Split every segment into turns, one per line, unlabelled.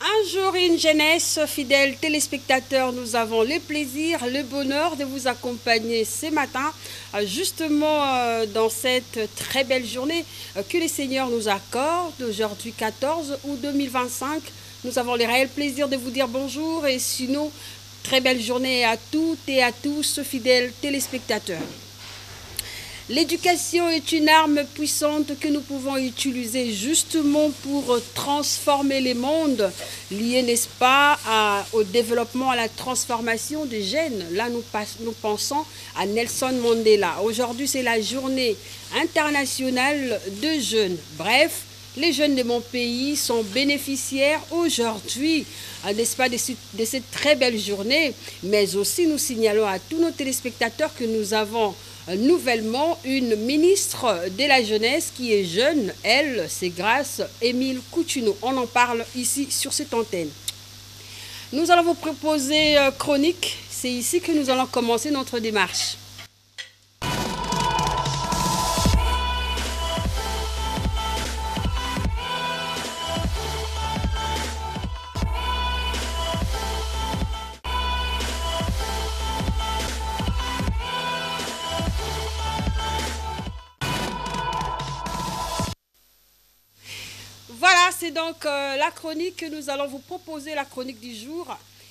Un jour, une jeunesse, fidèles téléspectateurs, nous avons le plaisir, le bonheur de vous accompagner ce matin, justement dans cette très belle journée que le Seigneur nous accorde, aujourd'hui 14 août 2025. Nous avons le réel plaisir de vous dire bonjour et sinon, très belle journée à toutes et à tous, fidèles téléspectateurs. L'éducation est une arme puissante que nous pouvons utiliser justement pour transformer les mondes, liés, n'est-ce pas, au développement, à la transformation des jeunes. Là, nous pensons à Nelson Mandela. Aujourd'hui, c'est la journée internationale de jeunes. Bref, les jeunes de mon pays sont bénéficiaires aujourd'hui, n'est-ce pas, de cette très belle journée. Mais aussi, nous signalons à tous nos téléspectateurs que nous avons nouvellement une ministre de la jeunesse qui est jeune. Elle, c'est Grâce Émile Coutinho. On en parle ici sur cette antenne. Nous allons vous proposer chronique. C'est ici que nous allons commencer notre démarche. Voilà, c'est donc la chronique que nous allons vous proposer, la chronique du jour.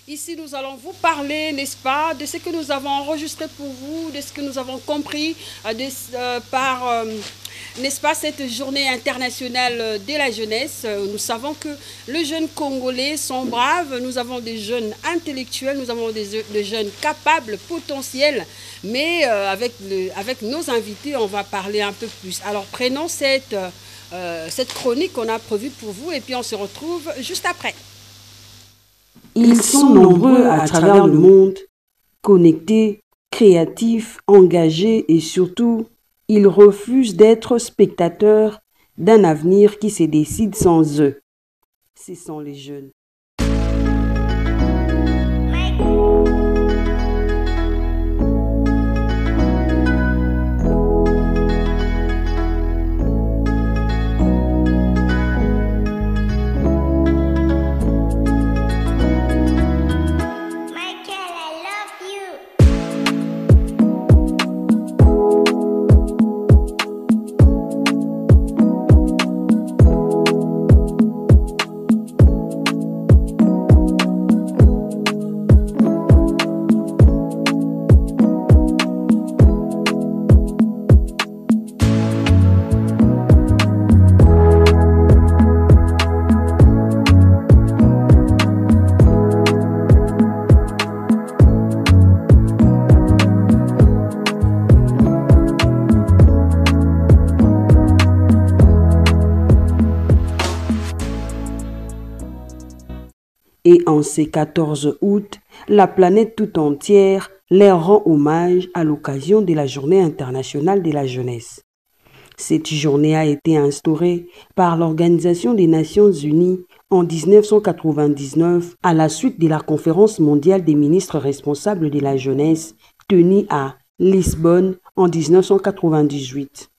Ici, nous allons vous parler, n'est-ce pas, de ce que nous avons enregistré pour vous, de ce que nous avons compris par, n'est-ce pas, cette journée internationale de la jeunesse. Nous savons que les jeunes Congolais sont braves, nous avons des jeunes intellectuels, nous avons des jeunes capables, potentiels, mais avec nos invités, on va parler un peu plus. Alors, prenons cette chronique qu'on a prévue pour vous et puis on se retrouve juste après.
Ils sont nombreux à travers le monde, connectés, créatifs, engagés et surtout, ils refusent d'être spectateurs d'un avenir qui se décide sans eux. Ce sont les jeunes. Et en ce 14 août, la planète tout entière leur rend hommage à l'occasion de la Journée internationale de la jeunesse. Cette journée a été instaurée par l'Organisation des Nations Unies en 1999 à la suite de la Conférence mondiale des ministres responsables de la jeunesse tenue à Lisbonne en 1998.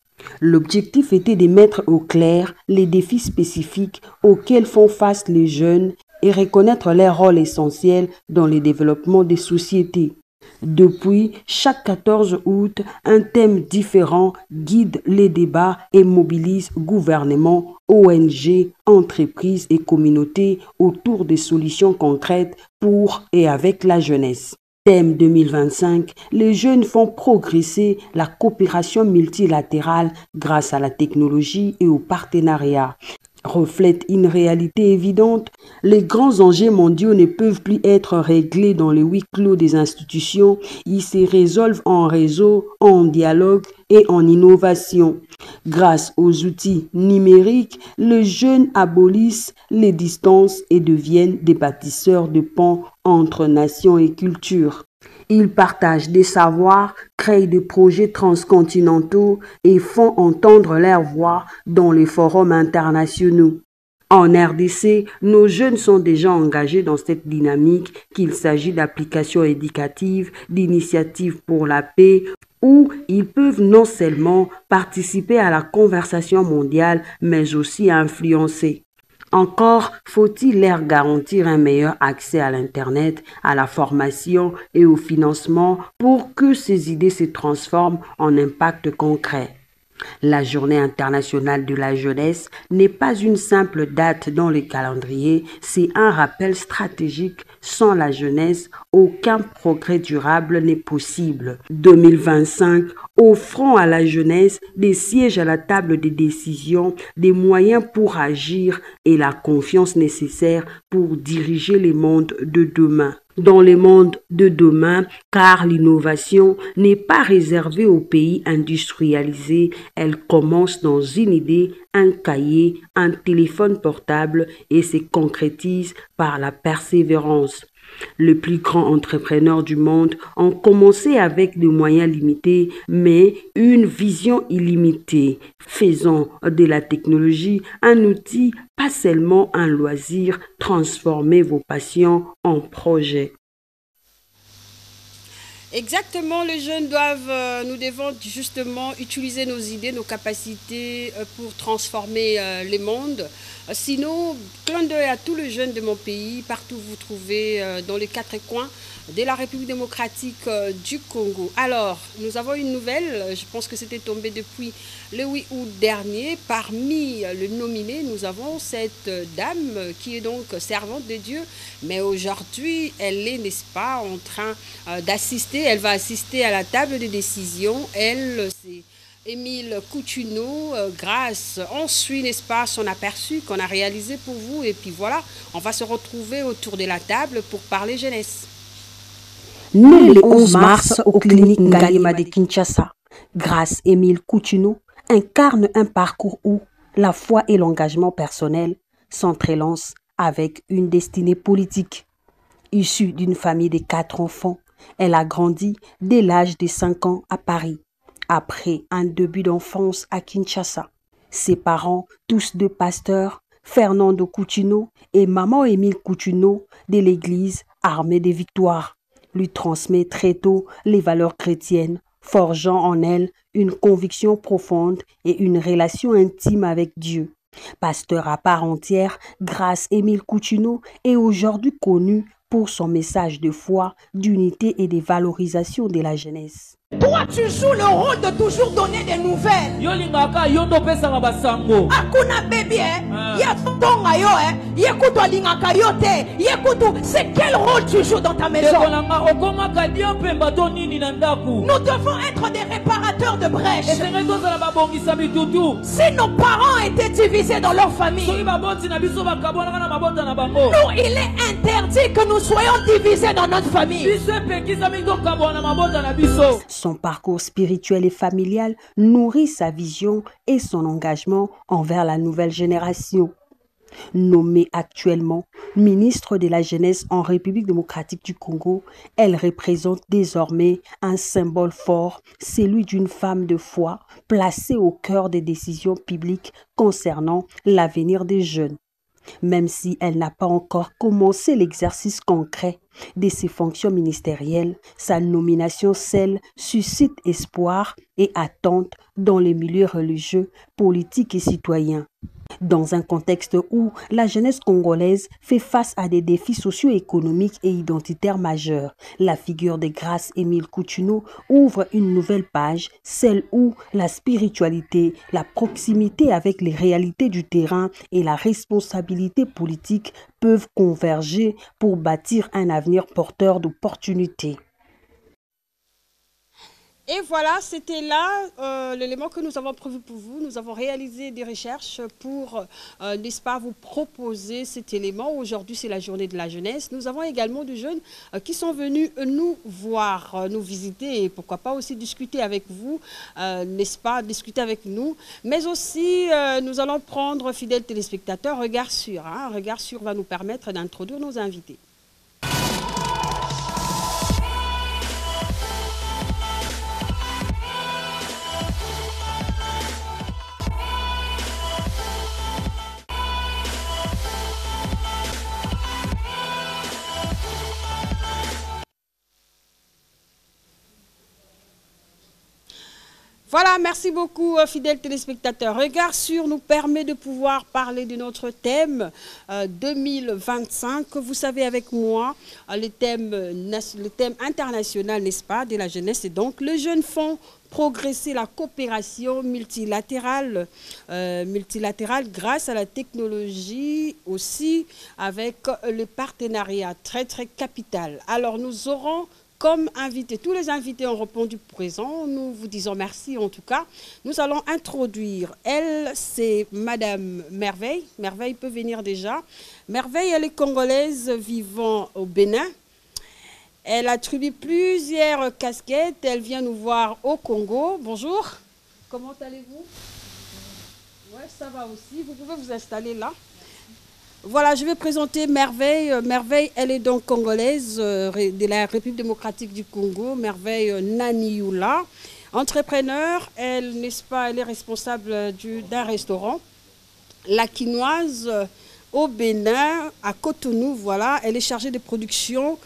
L'objectif était de mettre au clair les défis spécifiques auxquels font face les jeunes et reconnaître leur rôle essentiel dans le développement des sociétés. Depuis, chaque 14 août, un thème différent guide les débats et mobilise gouvernements, ONG, entreprises et communautés autour des solutions concrètes pour et avec la jeunesse. Thème 2025, les jeunes font progresser la coopération multilatérale grâce à la technologie et au partenariat. Reflète une réalité évidente, les grands enjeux mondiaux ne peuvent plus être réglés dans les huis clos des institutions, ils se résolvent en réseau, en dialogue et en innovation. Grâce aux outils numériques, les jeunes abolissent les distances et deviennent des bâtisseurs de ponts entre nations et cultures. Ils partagent des savoirs, créent des projets transcontinentaux et font entendre leur voix dans les forums internationaux. En RDC, nos jeunes sont déjà engagés dans cette dynamique, qu'il s'agit d'applications éducatives, d'initiatives pour la paix, où ils peuvent non seulement participer à la conversation mondiale, mais aussi influencer. Encore faut-il leur garantir un meilleur accès à l'Internet, à la formation et au financement pour que ces idées se transforment en impact concret. La Journée internationale de la jeunesse n'est pas une simple date dans le calendrier, c'est un rappel stratégique. Sans la jeunesse, aucun progrès durable n'est possible. 2025, offrons à la jeunesse des sièges à la table des décisions, des moyens pour agir et la confiance nécessaire pour diriger les mondes de demain. Dans le monde de demain, car l'innovation n'est pas réservée aux pays industrialisés, elle commence dans une idée, un cahier, un téléphone portable et se concrétise par la persévérance. Les plus grands entrepreneurs du monde ont commencé avec des moyens limités, mais une vision illimitée, faisant de la technologie un outil, pas seulement un loisir. Transformez vos passions en projets.
Exactement, les jeunes doivent, nous devons justement utiliser nos idées, nos capacités pour transformer les mondes. Sinon, clin d'œil à tous les jeunes de mon pays, partout vous trouvez dans les quatre coins de la République démocratique du Congo. Alors, nous avons une nouvelle, je pense que c'était tombé depuis le 8 août dernier. Parmi les nominés, nous avons cette dame qui est donc servante de Dieu, mais aujourd'hui, elle est, n'est-ce pas, en train d'assister, elle va assister à la table de décision. Elle, c'est Émile Coutuneau, grâce, on suit, n'est-ce pas, son aperçu qu'on a réalisé pour vous. Et puis voilà, on va se retrouver autour de la table pour parler jeunesse.
Né le 11 mars aux cliniques Ngalima de Kinshasa, Grâce Émile Coutuneau incarne un parcours où la foi et l'engagement personnel s'entrelacent avec une destinée politique. Issue d'une famille de 4 enfants, elle a grandi dès l'âge de 5 ans à Paris, après un début d'enfance à Kinshasa. Ses parents, tous deux pasteurs, Fernando Coutuneau et maman Émile Coutuneau de l'église Armée des Victoires, lui transmet très tôt les valeurs chrétiennes, forgeant en elle une conviction profonde et une relation intime avec Dieu. Pasteur à part entière, Grâce Émile Coutuneau est aujourd'hui connu pour son message de foi, d'unité et de valorisation de la jeunesse.
Toi, tu joues le rôle de toujours donner des nouvelles. Akuna bébé, c'est quel rôle tu joues dans ta maison? Nous devons être des réparateurs de brèches. Si nos parents étaient divisés dans leur famille, nous, il est interdit que nous soyons divisés dans notre famille.
Son parcours spirituel et familial nourrit sa vision et son engagement envers la nouvelle génération. Nommée actuellement ministre de la Jeunesse en République démocratique du Congo, elle représente désormais un symbole fort, celui d'une femme de foi placée au cœur des décisions publiques concernant l'avenir des jeunes. Même si elle n'a pas encore commencé l'exercice concret de ses fonctions ministérielles, sa nomination suscite espoir et attente dans les milieux religieux, politiques et citoyens. Dans un contexte où la jeunesse congolaise fait face à des défis socio-économiques et identitaires majeurs, la figure de Grâce Émile Coutuneau ouvre une nouvelle page, celle où la spiritualité, la proximité avec les réalités du terrain et la responsabilité politique peuvent converger pour bâtir un avenir porteur d'opportunités.
Et voilà, c'était là l'élément que nous avons prévu pour vous. Nous avons réalisé des recherches pour, n'est-ce pas, vous proposer cet élément. Aujourd'hui, c'est la journée de la jeunesse. Nous avons également des jeunes qui sont venus nous voir, nous visiter et pourquoi pas aussi discuter avec vous, n'est-ce pas, discuter avec nous. Mais aussi, nous allons prendre, fidèles téléspectateurs, Regard Sur. Regard Sur va nous permettre d'introduire nos invités. Voilà, merci beaucoup, fidèles téléspectateurs. Regard sur nous permet de pouvoir parler de notre thème 2025. Vous savez avec moi, le thème international, n'est-ce pas, de la jeunesse, c'est donc le jeune fonds progresser la coopération multilatérale, grâce à la technologie aussi avec le partenariat très très capital. Alors nous aurons comme invité, tous les invités ont répondu présent, nous vous disons merci en tout cas. Nous allons introduire, elle c'est Madame Merveille, Merveille peut venir déjà. Merveille elle est congolaise vivant au Bénin. Elle attribue plusieurs casquettes. Elle vient nous voir au Congo. Bonjour. Comment allez-vous? Oui, ça va aussi. Vous pouvez vous installer là. Voilà, je vais présenter Merveille. Merveille, elle est donc congolaise de la République démocratique du Congo. Merveille Nanioula. Entrepreneur, elle, n'est-ce pas, elle est responsable d'un restaurant. La Quinoise au Bénin, à Cotonou, voilà. Elle est chargée de production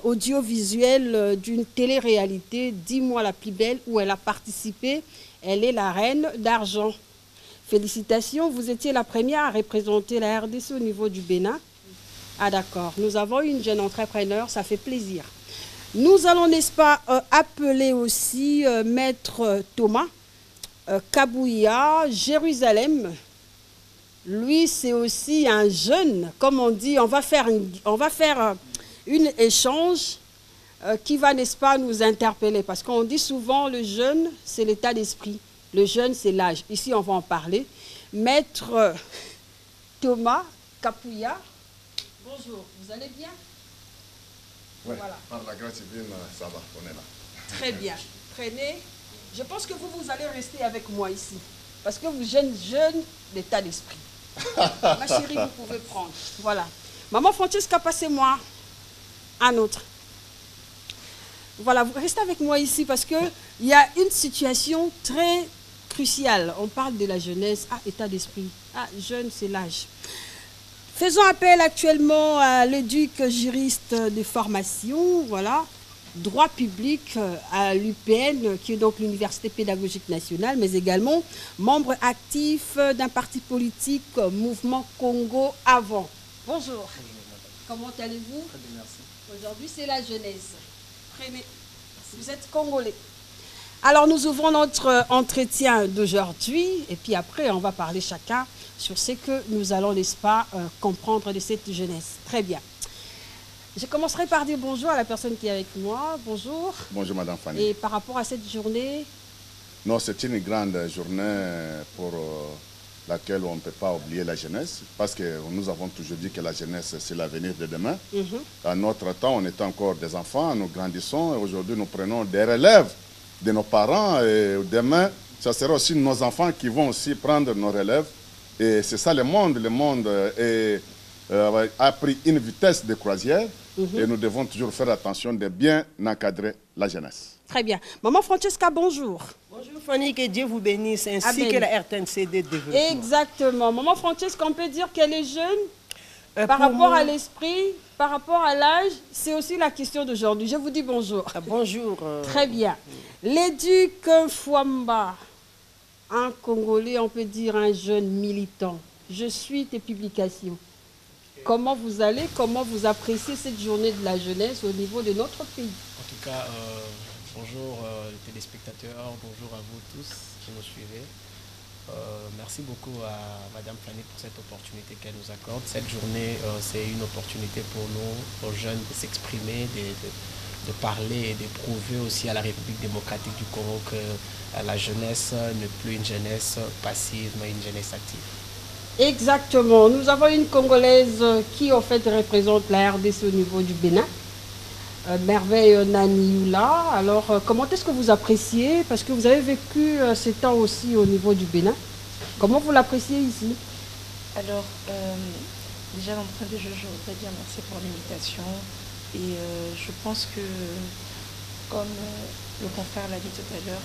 audiovisuelle d'une télé-réalité, Dis-moi la plus belle, où elle a participé. Elle est la reine d'argent. Félicitations, vous étiez la première à représenter la RDC au niveau du Bénin. Ah d'accord, nous avons une jeune entrepreneur, ça fait plaisir. Nous allons, n'est-ce pas, appeler aussi Maître Thomas Kabouya, Jérusalem. Lui, c'est aussi un jeune, comme on dit, on va faire une échange qui va, n'est-ce pas, nous interpeller. Parce qu'on dit souvent, le jeune, c'est l'état d'esprit. Le jeune, c'est l'âge. Ici, on va en parler. Maître Thomas Kabouya, bonjour, vous allez bien?
Oui,
voilà.
Par la grâce divine, ça va, on est là.
Très bien. Prenez. Je pense que vous allez rester avec moi ici. Parce que vous, jeune, l'état d'esprit. Ma chérie, vous pouvez prendre. Voilà. Maman Francesca, passez-moi un autre. Voilà, vous restez avec moi ici parce qu'il y a une situation très cruciale. On parle de la jeunesse. Ah, état d'esprit. Ah, jeune, c'est l'âge. Faisons appel actuellement à l'éduc juriste de formation, voilà, droit public à l'UPN, qui est donc l'Université pédagogique nationale, mais également membre actif d'un parti politique, Mouvement Congo Avant. Bonjour. Comment allez-vous?
Très bien, merci.
Aujourd'hui, c'est la jeunesse. Prenez. Vous êtes congolais. Alors, nous ouvrons notre entretien d'aujourd'hui, et puis après, on va parler chacun sur ce que nous allons, n'est-ce pas, comprendre de cette jeunesse. Très bien. Je commencerai par dire bonjour à la personne qui est avec moi. Bonjour.
Bonjour, Madame Fanny.
Et par rapport à cette journée?
Non, c'est une grande journée pour laquelle on ne peut pas oublier la jeunesse, parce que nous avons toujours dit que la jeunesse, c'est l'avenir de demain. À notre temps, on était encore des enfants, nous grandissons, et aujourd'hui, nous prenons des relèves de nos parents, et demain, ce sera aussi nos enfants qui vont aussi prendre nos relèves. Et c'est ça le monde. Le monde a pris une vitesse de croisière et nous devons toujours faire attention de bien encadrer la jeunesse.
Très bien. Maman Francesca, bonjour.
Bonjour Fanny, que Dieu vous bénisse, ainsi
Amen.
que la RTNCD développement.
Exactement. Maman Francesca, on peut dire qu'elle est jeune par rapport à l'esprit, par rapport à l'âge. C'est aussi la question d'aujourd'hui. Je vous dis bonjour.
Bonjour.
Très bien. L'éduc Fouamba, un Congolais, on peut dire un jeune militant. Je suis tes publications. Comment vous allez, comment vous appréciez cette journée de la jeunesse au niveau de notre pays?
En tout cas, bonjour les téléspectateurs, bonjour à vous tous qui nous suivez. Merci beaucoup à Madame Fanny pour cette opportunité qu'elle nous accorde. Cette journée, c'est une opportunité pour nous, aux jeunes, de s'exprimer, de parler et de prouver aussi à la République démocratique du Congo que la jeunesse n'est plus une jeunesse passive, mais une jeunesse active.
Exactement. Nous avons une Congolaise qui, en fait, représente la RDC au niveau du Bénin. Merveille Nanioula. Alors, comment est-ce que vous appréciez? Parce que vous avez vécu ces temps aussi au niveau du Bénin. Comment vous l'appréciez ici?
Alors, déjà d'entrée de jeu, je voudrais dire merci pour l'invitation. Et je pense que, comme le confrère l'a dit tout à l'heure,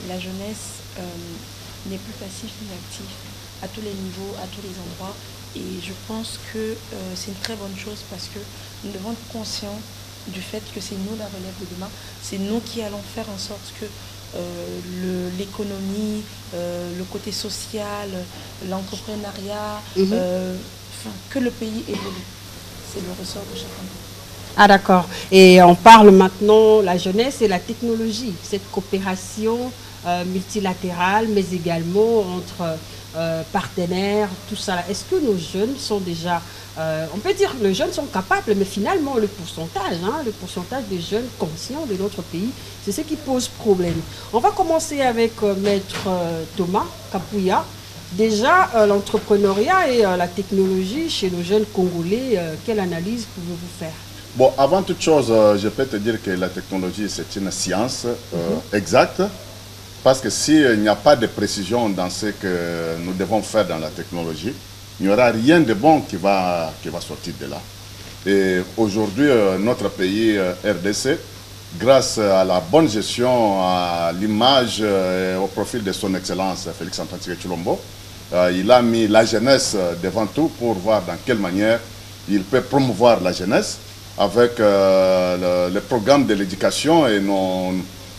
la jeunesse n'est plus passive ni active à tous les niveaux, à tous les endroits. Et je pense que c'est une très bonne chose parce que nous devons être conscients du fait que c'est nous la relève de demain. C'est nous qui allons faire en sorte que l'économie, le côté social, l'entrepreneuriat, que le pays évolue. C'est le ressort de chacun.
Ah d'accord. Et on parle maintenant la jeunesse et la technologie, cette coopération multilatérale, mais également entre partenaires, tout ça. Est-ce que nos jeunes sont déjà, on peut dire que les jeunes sont capables, mais finalement le pourcentage des jeunes conscients de notre pays, c'est ce qui pose problème. On va commencer avec Maître Thomas Kapouya. Déjà, l'entrepreneuriat et la technologie chez nos jeunes Congolais, quelle analyse pouvez-vous faire?
Bon, avant toute chose, je peux te dire que la technologie, c'est une science exacte. Parce que s'il n'y a pas de précision dans ce que nous devons faire dans la technologie, il n'y aura rien de bon qui va sortir de là. Et aujourd'hui, notre pays, RDC, grâce à la bonne gestion, à l'image et au profil de son Excellence Félix Antoine Tshisekedi, il a mis la jeunesse devant tout pour voir dans quelle manière il peut promouvoir la jeunesse avec le programme de l'éducation et nos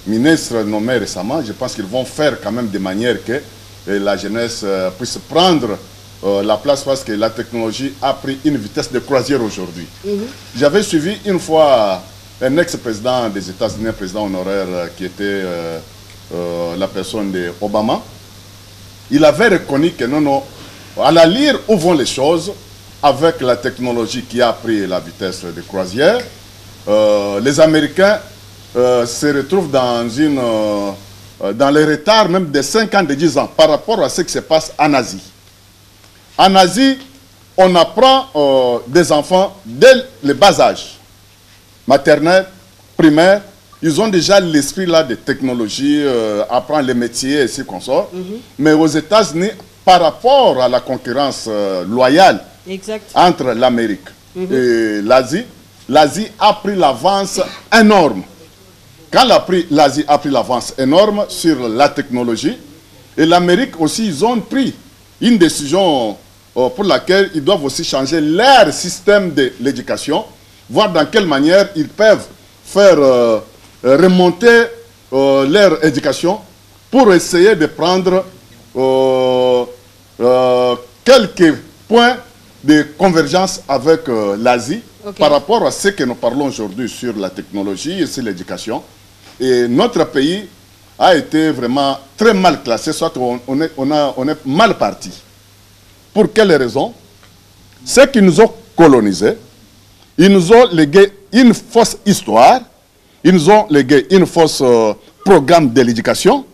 ministres nommés récemment. Je pense qu'ils vont faire quand même de manière que la jeunesse puisse prendre la place parce que la technologie a pris une vitesse de croisière aujourd'hui. J'avais suivi une fois un ex-président des États-Unis, un président honoraire qui était la personne d'Obama. Il avait reconnu que non, à la lire où vont les choses, avec la technologie qui a pris la vitesse de croisière, les Américains se retrouvent dans les retards même de 5 ans, de 10 ans par rapport à ce qui se passe en Asie. En Asie, on apprend des enfants dès le bas âge, maternelle, primaire, ils ont déjà l'esprit là de technologie, apprendre les métiers et ce qu'on sort. Mais aux États-Unis, par rapport à la concurrence loyale entre l'Amérique et l'Asie, l'Asie a pris l'avance énorme. Quand l'Asie a pris l'avance énorme sur la technologie, et l'Amérique aussi, ils ont pris une décision pour laquelle ils doivent aussi changer leur système de l'éducation, voir dans quelle manière ils peuvent faire remonter leur éducation pour essayer de prendre quelques points de convergence avec l'Asie par rapport à ce que nous parlons aujourd'hui sur la technologie et sur l'éducation. Et notre pays a été vraiment très mal classé, soit on est mal parti. Pour quelles raisons? Ceux qui nous ont colonisés, ils nous ont légué une fausse histoire, ils nous ont légué une fausse programme de l'éducation.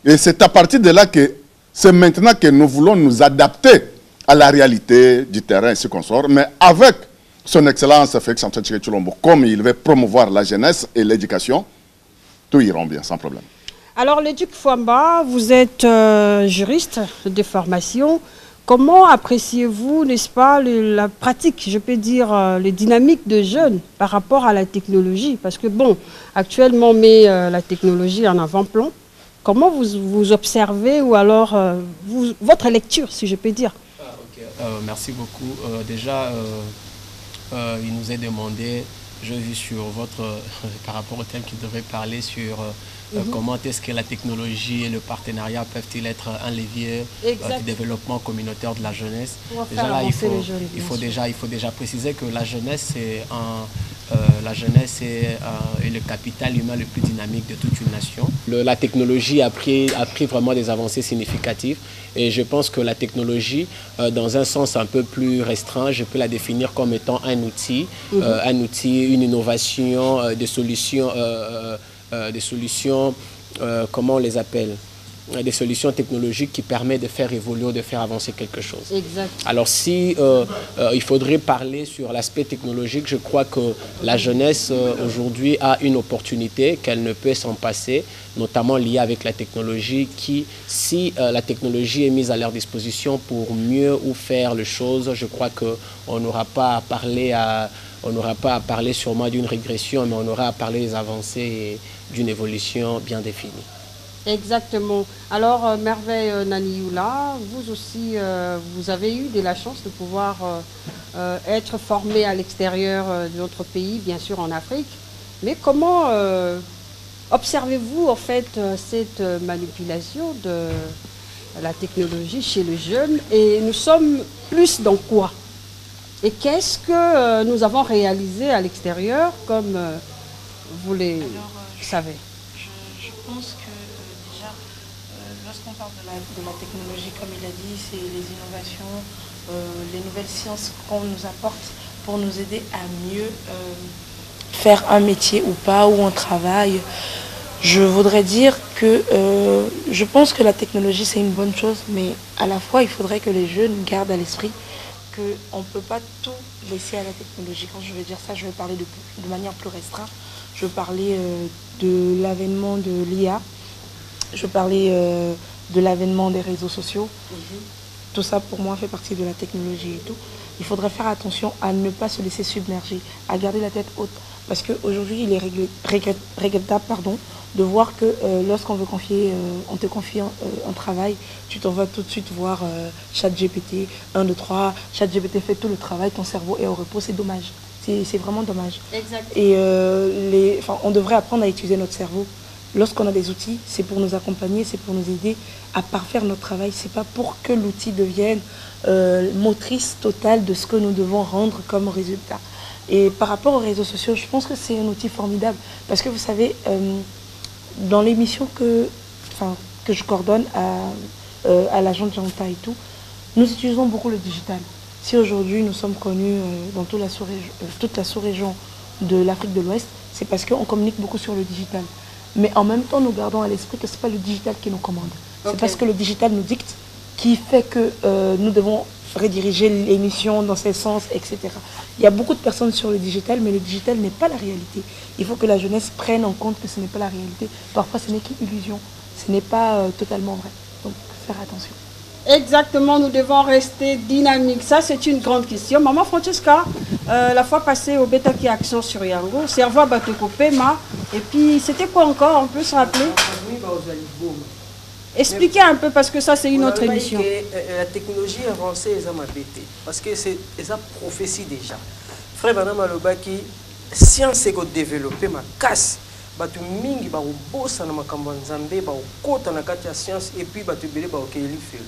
Et c'est à partir de là que c'est maintenant que nous voulons nous adapter à la réalité du terrain et ce qu'on sort, mais avec son Excellence Félix Antoine Tshisekedi, comme il veut promouvoir la jeunesse et l'éducation, tout ira bien, sans problème.
Alors, le Duc Fouamba, vous êtes juriste de formation. Comment appréciez-vous, n'est-ce pas, la pratique, je peux dire, les dynamiques de jeunes par rapport à la technologie? Parce que, bon, actuellement, on met la technologie en avant-plan. Comment vous observez, ou alors votre lecture, si je peux dire?
Merci beaucoup. Déjà, il nous est demandé, je vis sur votre, par rapport au thème qui devrait parler sur comment est-ce que la technologie et le partenariat peuvent-ils être un levier du développement communautaire de la jeunesse. Déjà là, il faut déjà préciser que la jeunesse est le capital humain le plus dynamique de toute une nation. La technologie a pris vraiment des avancées significatives et je pense que la technologie, dans un sens un peu plus restreint, je peux la définir comme étant un outil, une innovation, des solutions, comment on les appelle? Des solutions technologiques qui permettent de faire évoluer, de faire avancer quelque chose.
Exact.
Alors si il faudrait parler sur l'aspect technologique, je crois que la jeunesse aujourd'hui a une opportunité qu'elle ne peut s'en passer, notamment liée avec la technologie qui, si la technologie est mise à leur disposition pour mieux ou faire les choses, je crois qu'on n'aura pas à parler sûrement d'une régression, mais on aura à parler des avancées et d'une évolution bien définie.
Exactement. Alors, Merveille Nanioula, vous aussi, vous avez eu de la chance de pouvoir être formé à l'extérieur de notre pays, bien sûr en Afrique. Mais comment Observez-vous en fait cette manipulation de la technologie chez les jeunes et nous sommes plus dans quoi? Et qu'est-ce que nous avons réalisé à l'extérieur comme vous les savez?
Je pense que déjà, lorsqu'on parle de la technologie, comme il a dit, c'est les innovations, les nouvelles sciences qu'on nous apporte pour nous aider à mieux faire un métier ou pas, ou un travail. Je voudrais dire que je pense que la technologie c'est une bonne chose, mais à la fois il faudrait que les jeunes gardent à l'esprit qu'on ne peut pas tout laisser à la technologie. Quand je vais dire ça, je vais parler de manière plus restreinte. Je vais parler de l'avènement de l'IA, je vais parler de l'avènement des réseaux sociaux. Tout ça pour moi fait partie de la technologie et tout. Il faudrait faire attention à ne pas se laisser submerger, à garder la tête haute. Parce qu'aujourd'hui, il est regrettable de voir que lorsqu'on veut on te confie un travail, tu t'en vas tout de suite voir ChatGPT, 1, 2, 3, ChatGPT fait tout le travail, ton cerveau est au repos, c'est dommage. C'est vraiment dommage.
Exact.
Et on devrait apprendre à utiliser notre cerveau. Lorsqu'on a des outils, c'est pour nous accompagner, c'est pour nous aider à parfaire notre travail. C'est pas pour que l'outil devienne motrice totale de ce que nous devons rendre comme résultat. Et par rapport aux réseaux sociaux, je pense que c'est un outil formidable. Parce que vous savez, dans l'émission que je coordonne à l'agent de Janta et tout, nous utilisons beaucoup le digital. Si aujourd'hui nous sommes connus dans toute la sous-région de l'Afrique de l'Ouest, c'est parce qu'on communique beaucoup sur le digital. Mais en même temps, nous gardons à l'esprit que ce n'est pas le digital qui nous commande. C'est parce que le digital nous dicte qui fait que nous devons rediriger l'émission dans ce sens, etc. Il y a beaucoup de personnes sur le digital, mais le digital n'est pas la réalité. Il faut que la jeunesse prenne en compte que ce n'est pas la réalité. Parfois, ce n'est qu'une illusion. Ce n'est pas totalement vrai. Donc, faire attention.
Exactement, nous devons rester dynamiques. Ça, c'est une grande question. Maman Francesca, la fois passée au Beta qui Action sur Yango, Servo Batoko Pema, et puis c'était quoi encore? On peut se rappeler? Expliquez un peu parce que ça, c'est une autre émission.
La technologie avancée, c'est ma bête. Parce que c'est une prophétie déjà. Frère Banam Alobaki, science est développée, ma casse. Batu mingi ba ubosa na makambo nzambe ba ukota na kati ya science et puis batu belé ba okeli felo.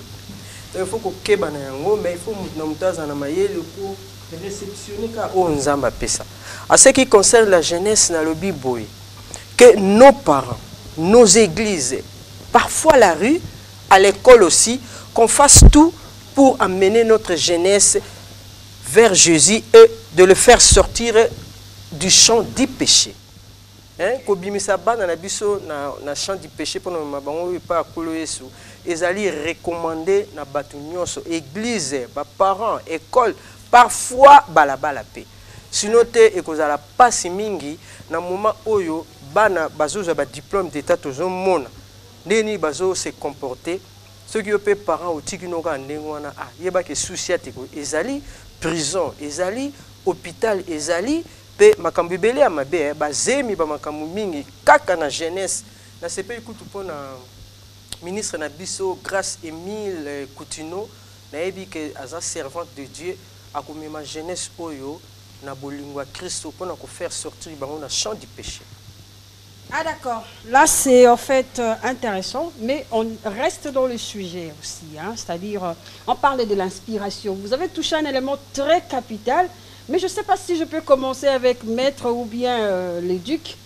Donc il faut ko keba na yango mais il faut na mutaza na mayele ko réceptionner ka o nzamba pesa. À ce qui concerne la jeunesse na lobi boy que nos parents, nos églises, parfois la rue, à l'école aussi, qu'on fasse tout pour amener notre jeunesse vers Jésus et de le faire sortir du champ du péché. Kobimisa bana na biso na champ du péché pour nous mabango pas akolo Yesu ezali recommandé na batu nyonso église ba parents école parfois balabala pe sinon te ekozala pasi mingi na moment oyo bana bazoza ba diplôme d'état tozo mona ndeni bazo se comporter ceux qui opé parents otiki noka ndengwana yeba ke souci atiko ezali prison ezali hôpital ezali pe makambo ebele ya mabe bazemi ba makambo mingi kaka na jeunesse na sepe ikutu pona ministre na biso Grâce Émile Coutinho na yebi ke aza servante de Dieu akomema jeunesse oyo na bolingo ya Christo pona ko faire sortir bango na champ du péché.
Ah d'accord, là c'est en fait intéressant, mais on reste dans le sujet aussi, hein? C'est-à-dire on parlait de l'inspiration. Vous avez touché un élément très capital. Mais je ne sais pas si je peux commencer avec Maître ou bien l'éduc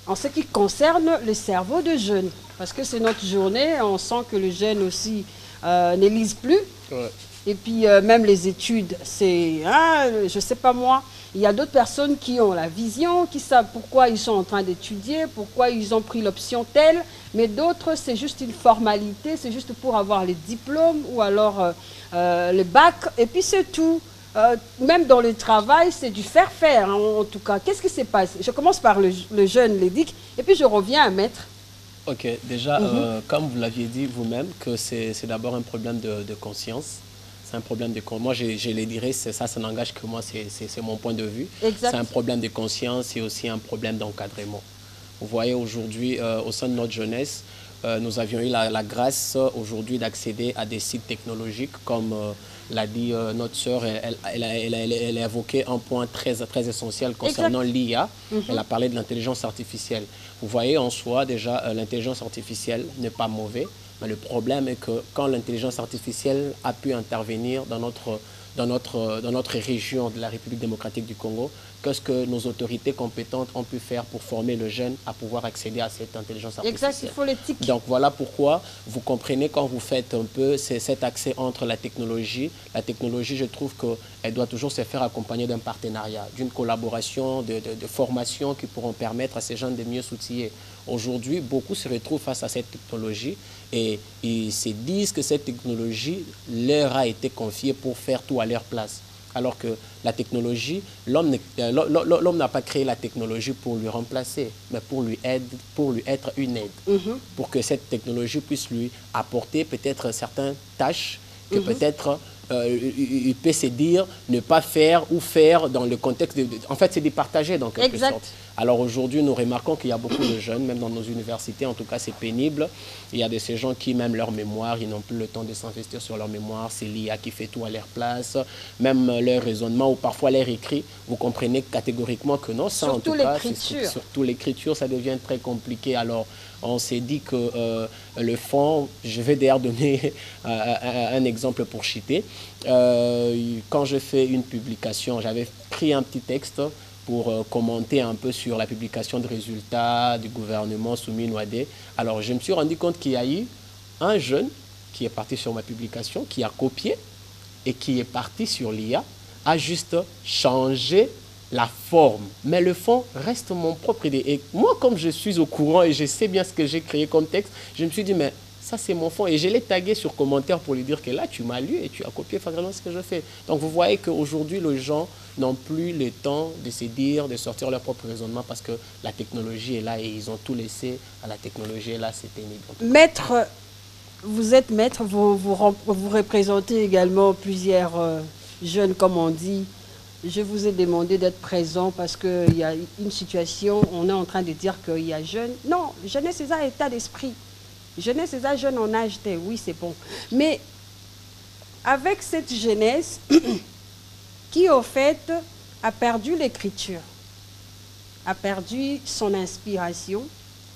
en ce qui concerne le cerveau de jeunes. Parce que c'est notre journée, on sent que les jeunes aussi ne lisent plus. Ouais. Et puis même les études, c'est, je ne sais pas moi, il y a d'autres personnes qui ont la vision, qui savent pourquoi ils sont en train d'étudier, pourquoi ils ont pris l'option telle. Mais d'autres, c'est juste une formalité, c'est juste pour avoir les diplômes ou alors le bac. Et puis c'est tout. Même dans le travail, c'est du faire-faire, hein, en tout cas. Qu'est-ce qui se passe? Je commence par le jeune, l'édic, et puis je reviens à Maître.
Ok, déjà, comme vous l'aviez dit vous-même, que c'est d'abord un problème de conscience. C'est un problème de conscience. Moi, je le dirais, ça n'engage que moi, c'est mon point de vue. C'est un problème de conscience et aussi un problème d'encadrement. Vous voyez, aujourd'hui, au sein de notre jeunesse, nous avions eu la grâce aujourd'hui d'accéder à des sites technologiques comme l'a dit notre sœur, elle a évoqué un point très essentiel concernant l'IA. Elle a parlé de l'intelligence artificielle. Vous voyez, en soi, déjà, l'intelligence artificielle n'est pas mauvaise, mais le problème est que quand l'intelligence artificielle a pu intervenir dans notre région de la République démocratique du Congo, qu'est-ce que nos autorités compétentes ont pu faire pour former le jeune à pouvoir accéder à cette intelligence artificielle.
Exact, il faut l'éthique.
Donc voilà pourquoi vous comprenez quand vous faites un peu cet accès entre la technologie. La technologie, je trouve qu'elle doit toujours se faire accompagner d'un partenariat, d'une collaboration, de formation qui pourront permettre à ces jeunes de mieux s'outiller. Aujourd'hui, beaucoup se retrouvent face à cette technologie et ils se disent que cette technologie leur a été confiée pour faire tout à leur place. Alors que la technologie, l'homme n'a pas créé la technologie pour lui remplacer, mais pour lui être une aide. Pour que cette technologie puisse lui apporter peut-être certaines tâches que peut-être il peut se dire ne pas faire ou faire dans le contexte de... En fait, c'est de partager dans quelque sorte. Alors aujourd'hui, nous remarquons qu'il y a beaucoup de jeunes, même dans nos universités, en tout cas c'est pénible. Il y a de ces gens qui, même leur mémoire, ils n'ont plus le temps de s'investir sur leur mémoire. C'est l'IA qui fait tout à leur place. Même leur raisonnement ou parfois leur écrit, vous comprenez catégoriquement que non. Ça,
surtout l'écriture.
Surtout l'écriture, ça devient très compliqué. Alors on s'est dit que le fond, je vais d'ailleurs donner un exemple pour chiter. Quand je fais une publication, j'avais pris un petit texte pour commenter un peu sur la publication de résultats du gouvernement Soumis Nouadé. Alors, je me suis rendu compte qu'il y a eu un jeune qui est parti sur ma publication, qui a copié et qui est parti sur l'IA, a juste changé la forme. Mais le fond reste mon propre idée. Et moi, comme je suis au courant et je sais bien ce que j'ai créé comme texte, je me suis dit, mais ça, c'est mon fond. Et je l'ai tagué sur commentaire pour lui dire que là, tu m'as lu et tu as copié fatalement ce que je fais. Donc, vous voyez qu'aujourd'hui, les gens n'ont plus le temps de se dire, de sortir leur propre raisonnement parce que la technologie est là et ils ont tout laissé à la technologie. Et là, c'est pénible.
Maître, vous êtes maître, vous représentez également plusieurs jeunes, comme on dit. Je vous ai demandé d'être présent parce qu'il y a une situation, on est en train de dire qu'il y a jeunes. Non, jeunesse, c'est ça, état d'esprit. Jeunesse, c'est ça, jeune en âge, oui, c'est bon. Mais avec cette jeunesse qui, au fait, a perdu l'écriture, a perdu son inspiration,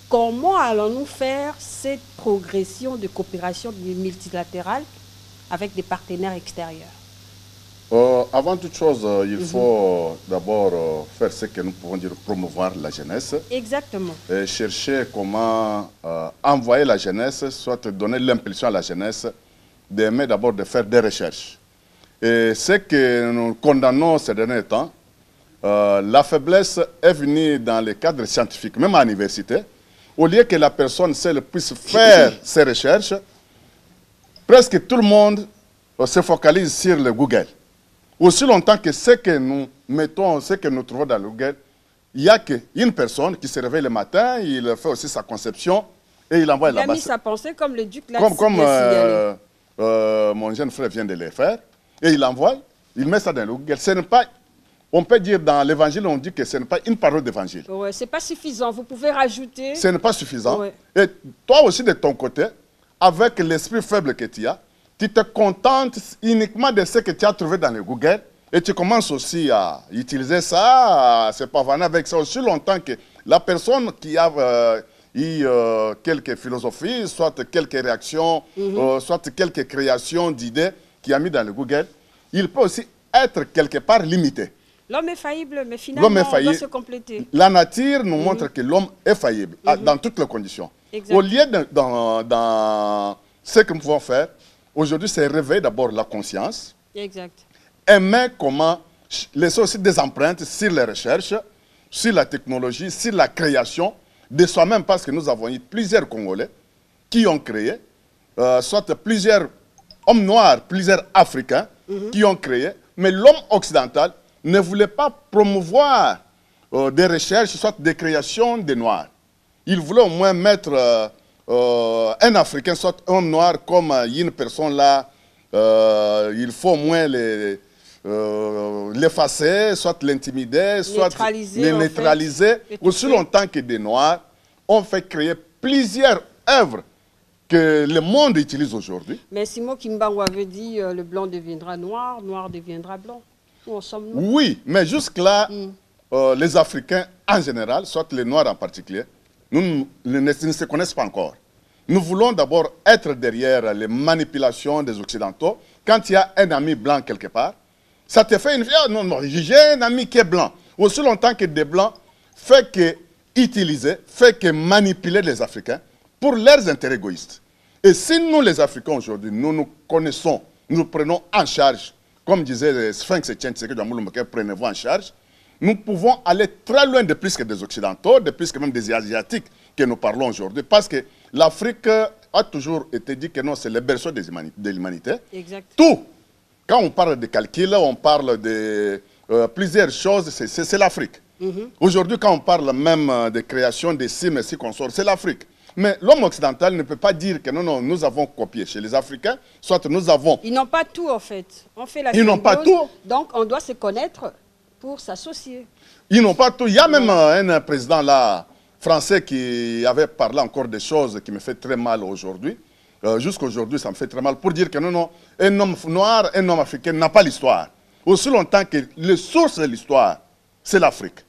comment allons-nous faire cette progression de coopération multilatérale avec des partenaires extérieurs?
Avant toute chose, il faut d'abord faire ce que nous pouvons dire promouvoir la jeunesse.
Exactement.
Et chercher comment envoyer la jeunesse, soit donner l'impulsion à la jeunesse d'aimer d'abord de faire des recherches. Et ce que nous condamnons ces derniers temps, la faiblesse est venue dans les cadres scientifiques, même à l'université. Au lieu que la personne seule puisse faire ses recherches, presque tout le monde se focalise sur le Google. Aussi longtemps que ce que nous mettons, ce que nous trouvons dans le Google, il n'y a qu'une personne qui se réveille le matin, il fait aussi sa conception et il envoie là-bas.
Il a mis sa pensée comme le duc l'a
comme mon jeune frère vient de le faire. Et il envoie, il met ça dans le Google. Ce n'est pas, on peut dire dans l'évangile, on dit que ce n'est pas une parole d'évangile.
Ouais, ce n'est pas suffisant, vous pouvez rajouter.
Ce n'est pas suffisant.
Ouais.
Et toi aussi de ton côté, avec l'esprit faible que tu as, tu te contentes uniquement de ce que tu as trouvé dans le Google et tu commences aussi à utiliser ça, à se pavaner avec ça aussi longtemps que la personne qui a eu quelques philosophies, soit quelques réactions, soit quelques créations d'idées qu'il a mis dans le Google, il peut aussi être quelque part limité.
L'homme est faillible, mais finalement, on doit se compléter.
La nature nous montre que l'homme est faillible dans toutes les conditions.
Exact.
Au lieu dans ce que nous pouvons faire, aujourd'hui, c'est réveiller d'abord la conscience.
Exact.
Aimer comment laisser aussi des empreintes sur les recherches, sur la technologie, sur la création de soi-même, parce que nous avons eu plusieurs Congolais qui ont créé, soit plusieurs hommes noirs, plusieurs Africains qui ont créé, mais l'homme occidental ne voulait pas promouvoir des recherches, soit des créations des Noirs. Il voulait au moins mettre un Africain, soit un Noir, comme une personne là, il faut au moins l'effacer, soit l'intimider, soit les neutraliser. Aussi longtemps que des Noirs ont fait créer plusieurs œuvres que le monde utilise aujourd'hui.
Mais Simon Kimbangu avait dit le blanc deviendra noir, noir deviendra blanc. Nous en sommes nous.
Oui, mais jusque-là, les Africains en général, soit les Noirs en particulier, nous ne se connaissent pas encore. Nous voulons d'abord être derrière les manipulations des Occidentaux. Quand il y a un ami blanc quelque part, ça te fait une... Oh, non, non, j'ai un ami qui est blanc. Aussi longtemps que des blancs fait que utiliser, fait que manipuler les Africains pour leurs intérêts égoïstes. Et si nous, les Africains, aujourd'hui, nous nous connaissons, nous prenons en charge, comme disait Sphinx et Tshisekedi, prenez-vous en charge, nous pouvons aller très loin de plus que des Occidentaux, de plus que même des Asiatiques que nous parlons aujourd'hui. Parce que l'Afrique a toujours été dit que non, c'est le berceau de l'humanité. Tout. Quand on parle de calcul, on parle de plusieurs choses, c'est l'Afrique. Aujourd'hui, quand on parle même de création des cimes et si consorts, c'est l'Afrique. Mais l'homme occidental ne peut pas dire que non, non, nous avons copié chez les Africains, soit nous avons...
Ils n'ont pas tout en fait. On fait la
Ils n'ont pas tout.
Donc on doit se connaître pour s'associer.
Ils n'ont pas tout. Il y a même un président là, français qui avait parlé encore des choses qui me fait très mal aujourd'hui. Jusqu'à aujourd'hui, ça me fait très mal pour dire que non, non, un homme noir, un homme africain n'a pas l'histoire. Aussi longtemps que les sources de l'histoire, c'est l'Afrique.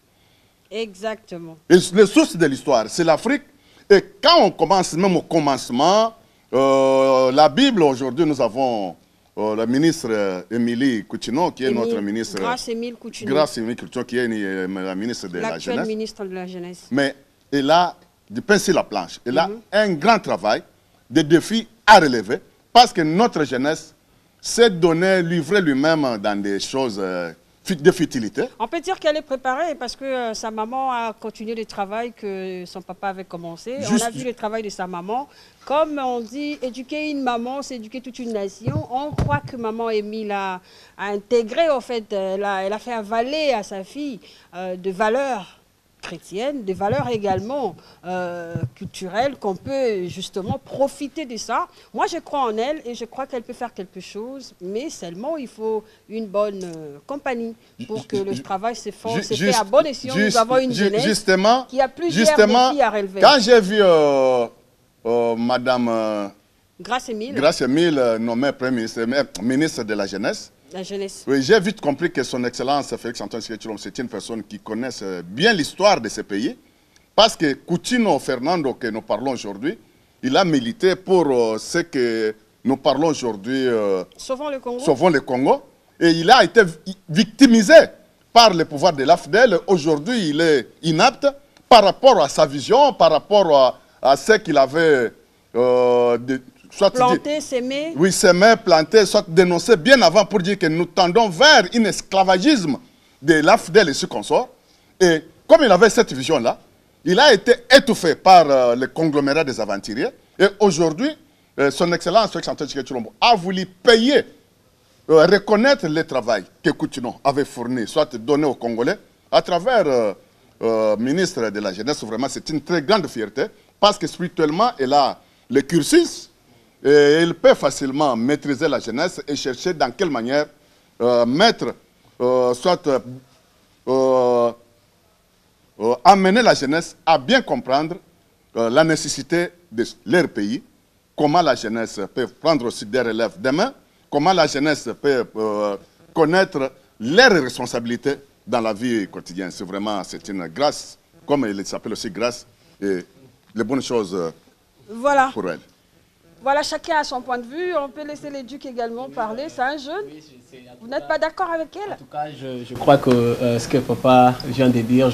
Exactement.
Et les sources de l'histoire, c'est l'Afrique. Et quand on commence, même au commencement, la Bible, aujourd'hui, nous avons la ministre Émilie Coutinho, qui est notre ministre.
Grâce Émile Coutinho.
Grâce Émilie Coutinho, qui est la ministre de la Jeunesse.
L'actuelle ministre de la Jeunesse.
Mais elle a de pincer la planche. Elle a un grand travail, des défis à relever, parce que notre jeunesse s'est donné, livré lui-même dans des choses de futilité.
On peut dire qu'elle est préparée parce que sa maman a continué le travail que son papa avait commencé. On a vu le travail de sa maman. Comme on dit, éduquer une maman, c'est éduquer toute une nation. On croit que maman Émile a intégré, en fait, elle a fait avaler à sa fille de valeurs chrétiennes, des valeurs également culturelles, qu'on peut justement profiter de ça. Moi, je crois en elle et je crois qu'elle peut faire quelque chose, mais seulement il faut une bonne compagnie pour que le travail se fait à bon escient. Nous avons une jeunesse qui a plusieurs défis à relever.
Quand j'ai vu Madame
Grace
Émile nommée ministre de la Jeunesse, oui, j'ai vite compris que son Excellence Félix-Antoine Tshisekedi Tshilombo, c'est une personne qui connaît bien l'histoire de ce pays. Parce que Coutinho Fernando, que nous parlons aujourd'hui, il a milité pour ce que nous parlons aujourd'hui.
Sauvons le Congo.
Sauvons le Congo. Et il a été victimisé par le pouvoir de l'AFDEL. Aujourd'hui, il est inapte par rapport à sa vision, par rapport à ce qu'il avait
planté, s'aimer.
Oui, s'aimer, planter, soit dénoncer bien avant pour dire que nous tendons vers un esclavagisme de l'AFDEL et ce consort. Et comme il avait cette vision-là, il a été étouffé par le conglomérat des aventuriers. Et aujourd'hui, son Excellence Félix-Antoine Tshisekedi Tshilombo a voulu payer, reconnaître le travail que Coutinho avait fourni, soit donné aux Congolais, à travers ministre de la Jeunesse. Vraiment, c'est une très grande fierté, parce que spirituellement, elle a le cursus, et il peut facilement maîtriser la jeunesse et chercher dans quelle manière mettre, amener la jeunesse à bien comprendre la nécessité de leur pays, comment la jeunesse peut prendre aussi des relèves demain, comment la jeunesse peut connaître leurs responsabilités dans la vie quotidienne. C'est vraiment, c'est une grâce, comme il s'appelle aussi grâce, et les bonnes choses pour elle.
Voilà, chacun a son point de vue. On peut laisser l'éduc également parler. C'est un jeune. Vous n'êtes pas d'accord avec elle?
En tout cas, je crois que ce que papa vient de dire,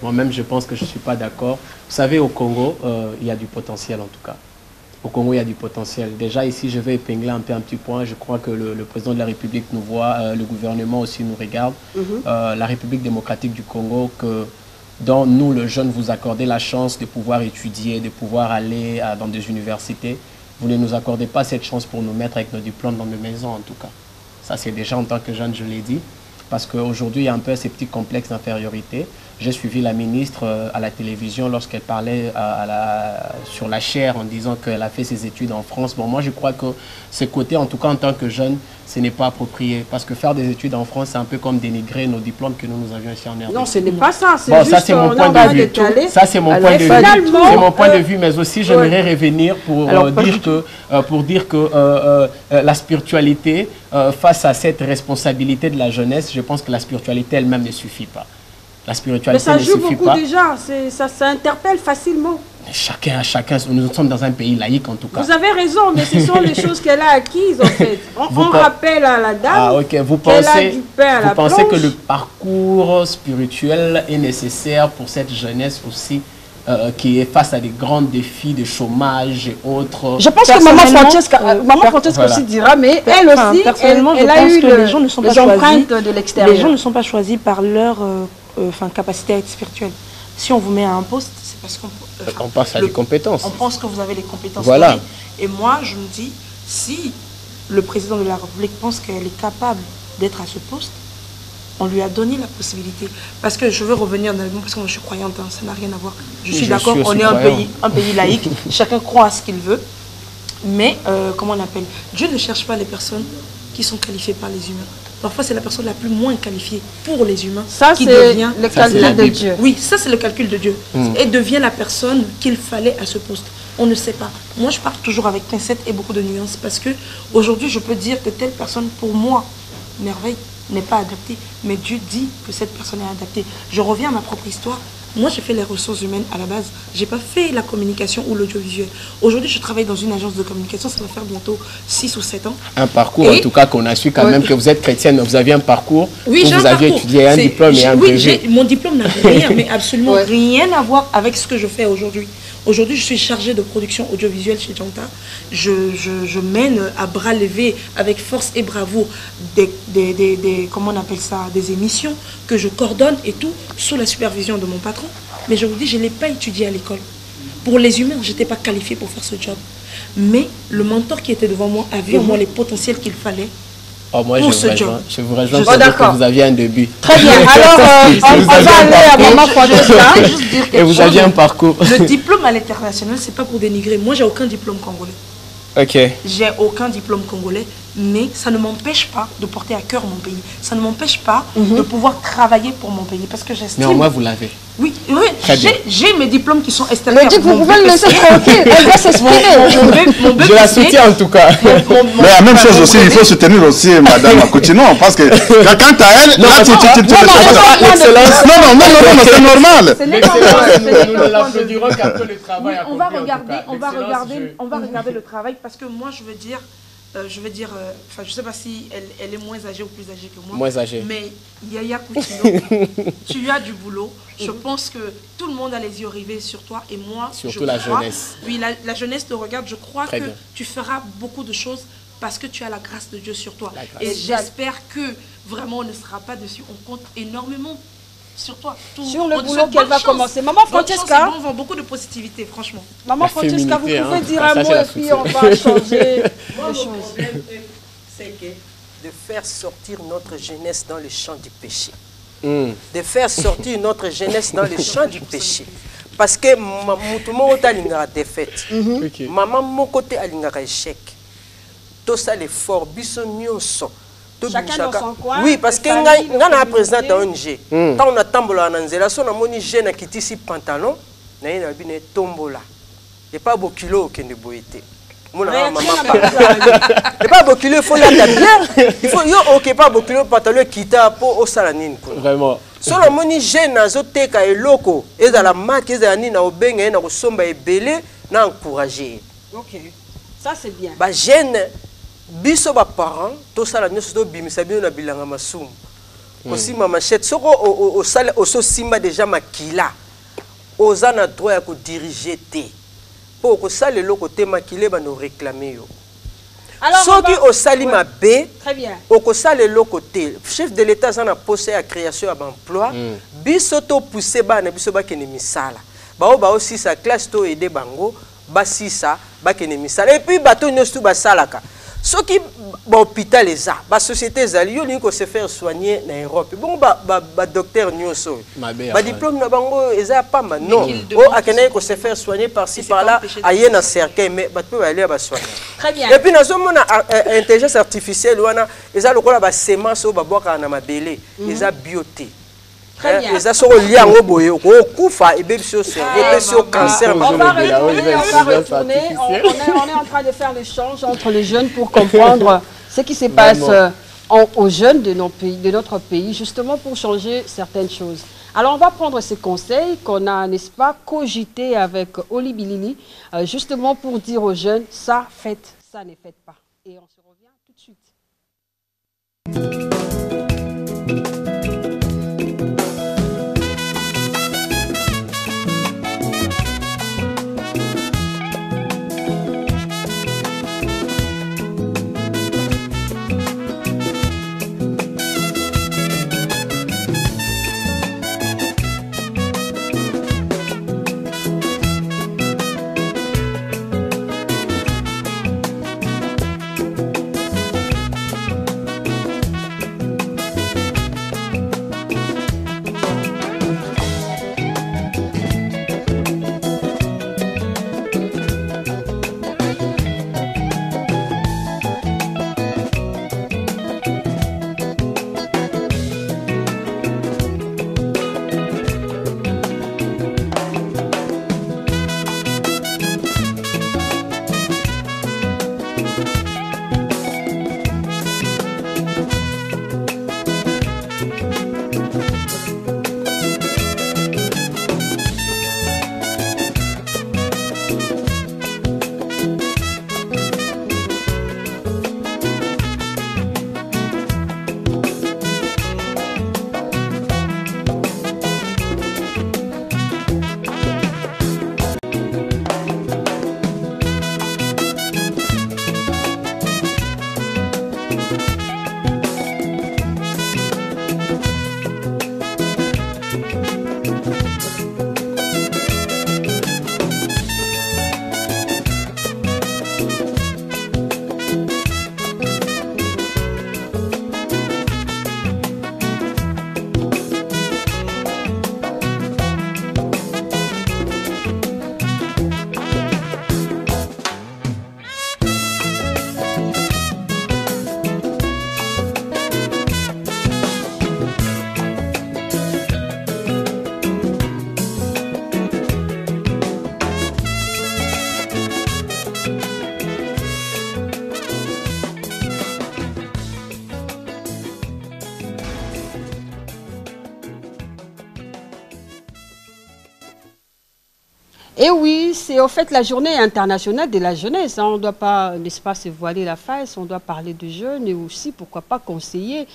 moi-même, je pense que je ne suis pas d'accord. Vous savez, au Congo, il y a du potentiel en tout cas. Au Congo, il y a du potentiel. Déjà ici, je vais épingler un petit point. Je crois que le président de la République nous voit, le gouvernement aussi nous regarde. La République démocratique du Congo, dont nous, les jeunes, vous accordez la chance de pouvoir étudier, de pouvoir aller dans des universités. Vous ne nous accordez pas cette chance pour nous mettre avec nos diplômes dans nos maisons, en tout cas. Ça, c'est déjà en tant que jeune, je l'ai dit. Parce qu'aujourd'hui, il y a un peu ces petits complexes d'infériorité. J'ai suivi la ministre à la télévision lorsqu'elle parlait sur la chaire en disant qu'elle a fait ses études en France. Bon, moi, je crois que ce côté, en tout cas en tant que jeune, ce n'est pas approprié. Parce que faire des études en France, c'est un peu comme dénigrer nos diplômes que nous avions ici en RDC.
Non, ce n'est pas ça.
Bon, ça c'est mon point de vue. Ça c'est mon point de vue. C'est mon point de vue, mais aussi j'aimerais revenir pour dire que la spiritualité, face à cette responsabilité de la jeunesse, je pense que la spiritualité elle-même ne suffit pas. La spiritualité ne suffit pas.
Mais ça joue beaucoup déjà, ça interpelle facilement.
Chacun, nous sommes dans un pays laïque en tout cas.
Vous avez raison, mais ce sont les choses qu'elle a acquises en fait. On rappelle à la dame qu'elle a du pain à la planche.
Vous pensez que le parcours spirituel est nécessaire pour cette jeunesse aussi qui est face à des grands défis de chômage et autres?
Je pense que Maman Francesca aussi dira, mais elle aussi, elle a eu les empreintes de l'extérieur.
Les gens ne sont pas choisis par leur capacité à être spirituelle. Si on vous met à un poste, c'est parce qu'on
passe à des compétences.
On pense que vous avez les compétences.
Voilà.
Et moi, je me dis, si le président de la République pense qu'elle est capable d'être à ce poste, on lui a donné la possibilité. Parce que je veux revenir dans le monde, parce que moi je suis croyante, hein, ça n'a rien à voir. Je suis d'accord, on est un pays laïque, chacun croit à ce qu'il veut. Mais, comment on appelle, Dieu ne cherche pas les personnes qui sont qualifiées par les humains. Parfois, c'est la personne la plus moins qualifiée pour les humains qui devient
le calcul de Dieu.
Oui, ça, c'est le calcul de Dieu. Et devient la personne qu'il fallait à ce poste. On ne sait pas. Moi, je pars toujours avec pincettes et beaucoup de nuances parce que aujourd'hui, je peux dire que telle personne, pour moi, merveille, n'est pas adaptée. Mais Dieu dit que cette personne est adaptée. Je reviens à ma propre histoire. Moi, j'ai fait les ressources humaines à la base. Je n'ai pas fait la communication ou l'audiovisuel. Aujourd'hui, je travaille dans une agence de communication. Ça va faire bientôt 6 ou 7 ans.
Un parcours, en tout cas, qu'on a su quand même que vous êtes chrétienne. Vous aviez un parcours où
vous
aviez étudié un diplôme et un brevet.
Oui, mon diplôme n'avait rien, mais absolument rien à voir avec ce que je fais aujourd'hui. Aujourd'hui, je suis chargée de production audiovisuelle chez Janta. Je mène à bras levés, avec force et bravoure, comment on appelle ça, des émissions que je coordonne et tout, sous la supervision de mon patron. Mais je vous dis, je ne l'ai pas étudié à l'école. Pour les humains, je n'étais pas qualifiée pour faire ce job. Mais le mentor qui était devant moi avait en moi les potentiels qu'il fallait.
Moi,
pour ce job.
Je vous rejoins que vous aviez un début.
Très bien. Alors, on va aller à Maman Francesca.
Et vous aviez un parcours.
Le diplôme à l'international, ce n'est pas pour dénigrer. Moi, j'ai aucun diplôme congolais.
Ok.
J'ai aucun diplôme congolais, mais ça ne m'empêche pas de porter à cœur mon pays. Ça ne m'empêche pas de pouvoir travailler pour mon pays. Parce que j'estime...
Néanmoins, vous l'avez.
Oui, j'ai mes diplômes qui sont extérieurs.
Mais vous pouvez le laisser tranquille, elle va s'exprimer.
Je la soutiens en tout cas.
Mais la même chose aussi, il faut soutenir aussi Madame Continuons, parce que quant à elle, là tu l'excellence. Non, c'est normal.
Nous l'applaudirons qu'après le travail.
On va regarder le travail parce que moi je veux dire, je sais pas si elle est moins âgée ou plus âgée que moi.
Moins âgée.
Mais Yaya Coutinho, tu as du boulot. Je pense que tout le monde a les yeux rivés sur toi et moi.
Surtout la jeunesse.
Oui, la jeunesse te regarde. Je crois
Très
que
bien.
tu feras beaucoup de choses parce que tu as la grâce de Dieu sur toi. Et j'espère que vraiment on ne sera pas dessus. On compte énormément sur toi.
Sur le boulot qu'elle va commencer. Maman Francesca.
On vend beaucoup de positivité, franchement.
Maman Francesca, vous pouvez dire un mot et puis on va changer les choses.
C'est que de faire sortir notre jeunesse dans le champ du péché. De faire sortir notre jeunesse dans le champ du péché. Parce que tout le monde a une défaite. Maman, mon côté a un échec. Tout ça, l'effort, bisognoso.
Chacun dans son coin.
Oui, parce que on a présenté un ONG. Quand on a tambola en anzela, on a mon jeune qui tisse ici pantalon, on a une tombola. Il n'y a pas beaucoup de kilos qui ne boite. Il n'y a pas beaucoup de kilos, il faut l'atteindre bien. Il faut pas beaucoup de kilos, pantalon qui t'a pour au salanine.
Vraiment.
So la moni jeune azoteka eloko ezala marque ezala nini na obenga na kosomba ebele na encourager.
OK. Ça c'est bien.
Ba jeune biso ba parents to sala nyoso to bimisa bino na bilanga masumu. Kosima machette soko o sala oso simba déjà makila. Ozana droit ya ko diriger te. Po ko sala eloko te makile ba no réclamer yo. Soki au salima B, au sale le côté, chef de l'État a posé à création d'emploi, bisoto poussé bana bisoba kene misala. Bao aussi sa classe to aider bango, basisa ba kene misala. Et puis bato nyostu basalaka. Ce qui l'hôpital est ça, la société est là, il faut se faire soigner en Europe. Bon, docteur Nyoso, diplôme na bango est pas mal. Non, il faut se faire soigner par-ci par-là, il y a un cercueil, mais il peut aller à soigner.
Très bien.
Et puis, nous avons l'intelligence artificielle, il y a le sémence, il y a le bébé, il y a bioté.
Très bien.
On va
retourner. On est en train de faire l'échange entre les jeunes pour comprendre ce qui se passe aux jeunes de notre pays, justement pour changer certaines choses. Alors, on va prendre ces conseils qu'on a, n'est-ce pas, cogité avec Oli Bilili, justement pour dire aux jeunes, ça faites, ça ne faites pas. Et on se revient tout de suite. Et oui, c'est au fait la journée internationale de la jeunesse. Hein. On ne doit pas, n'est-ce pas, se voiler la face, on doit parler de jeunes et aussi, pourquoi pas, conseiller.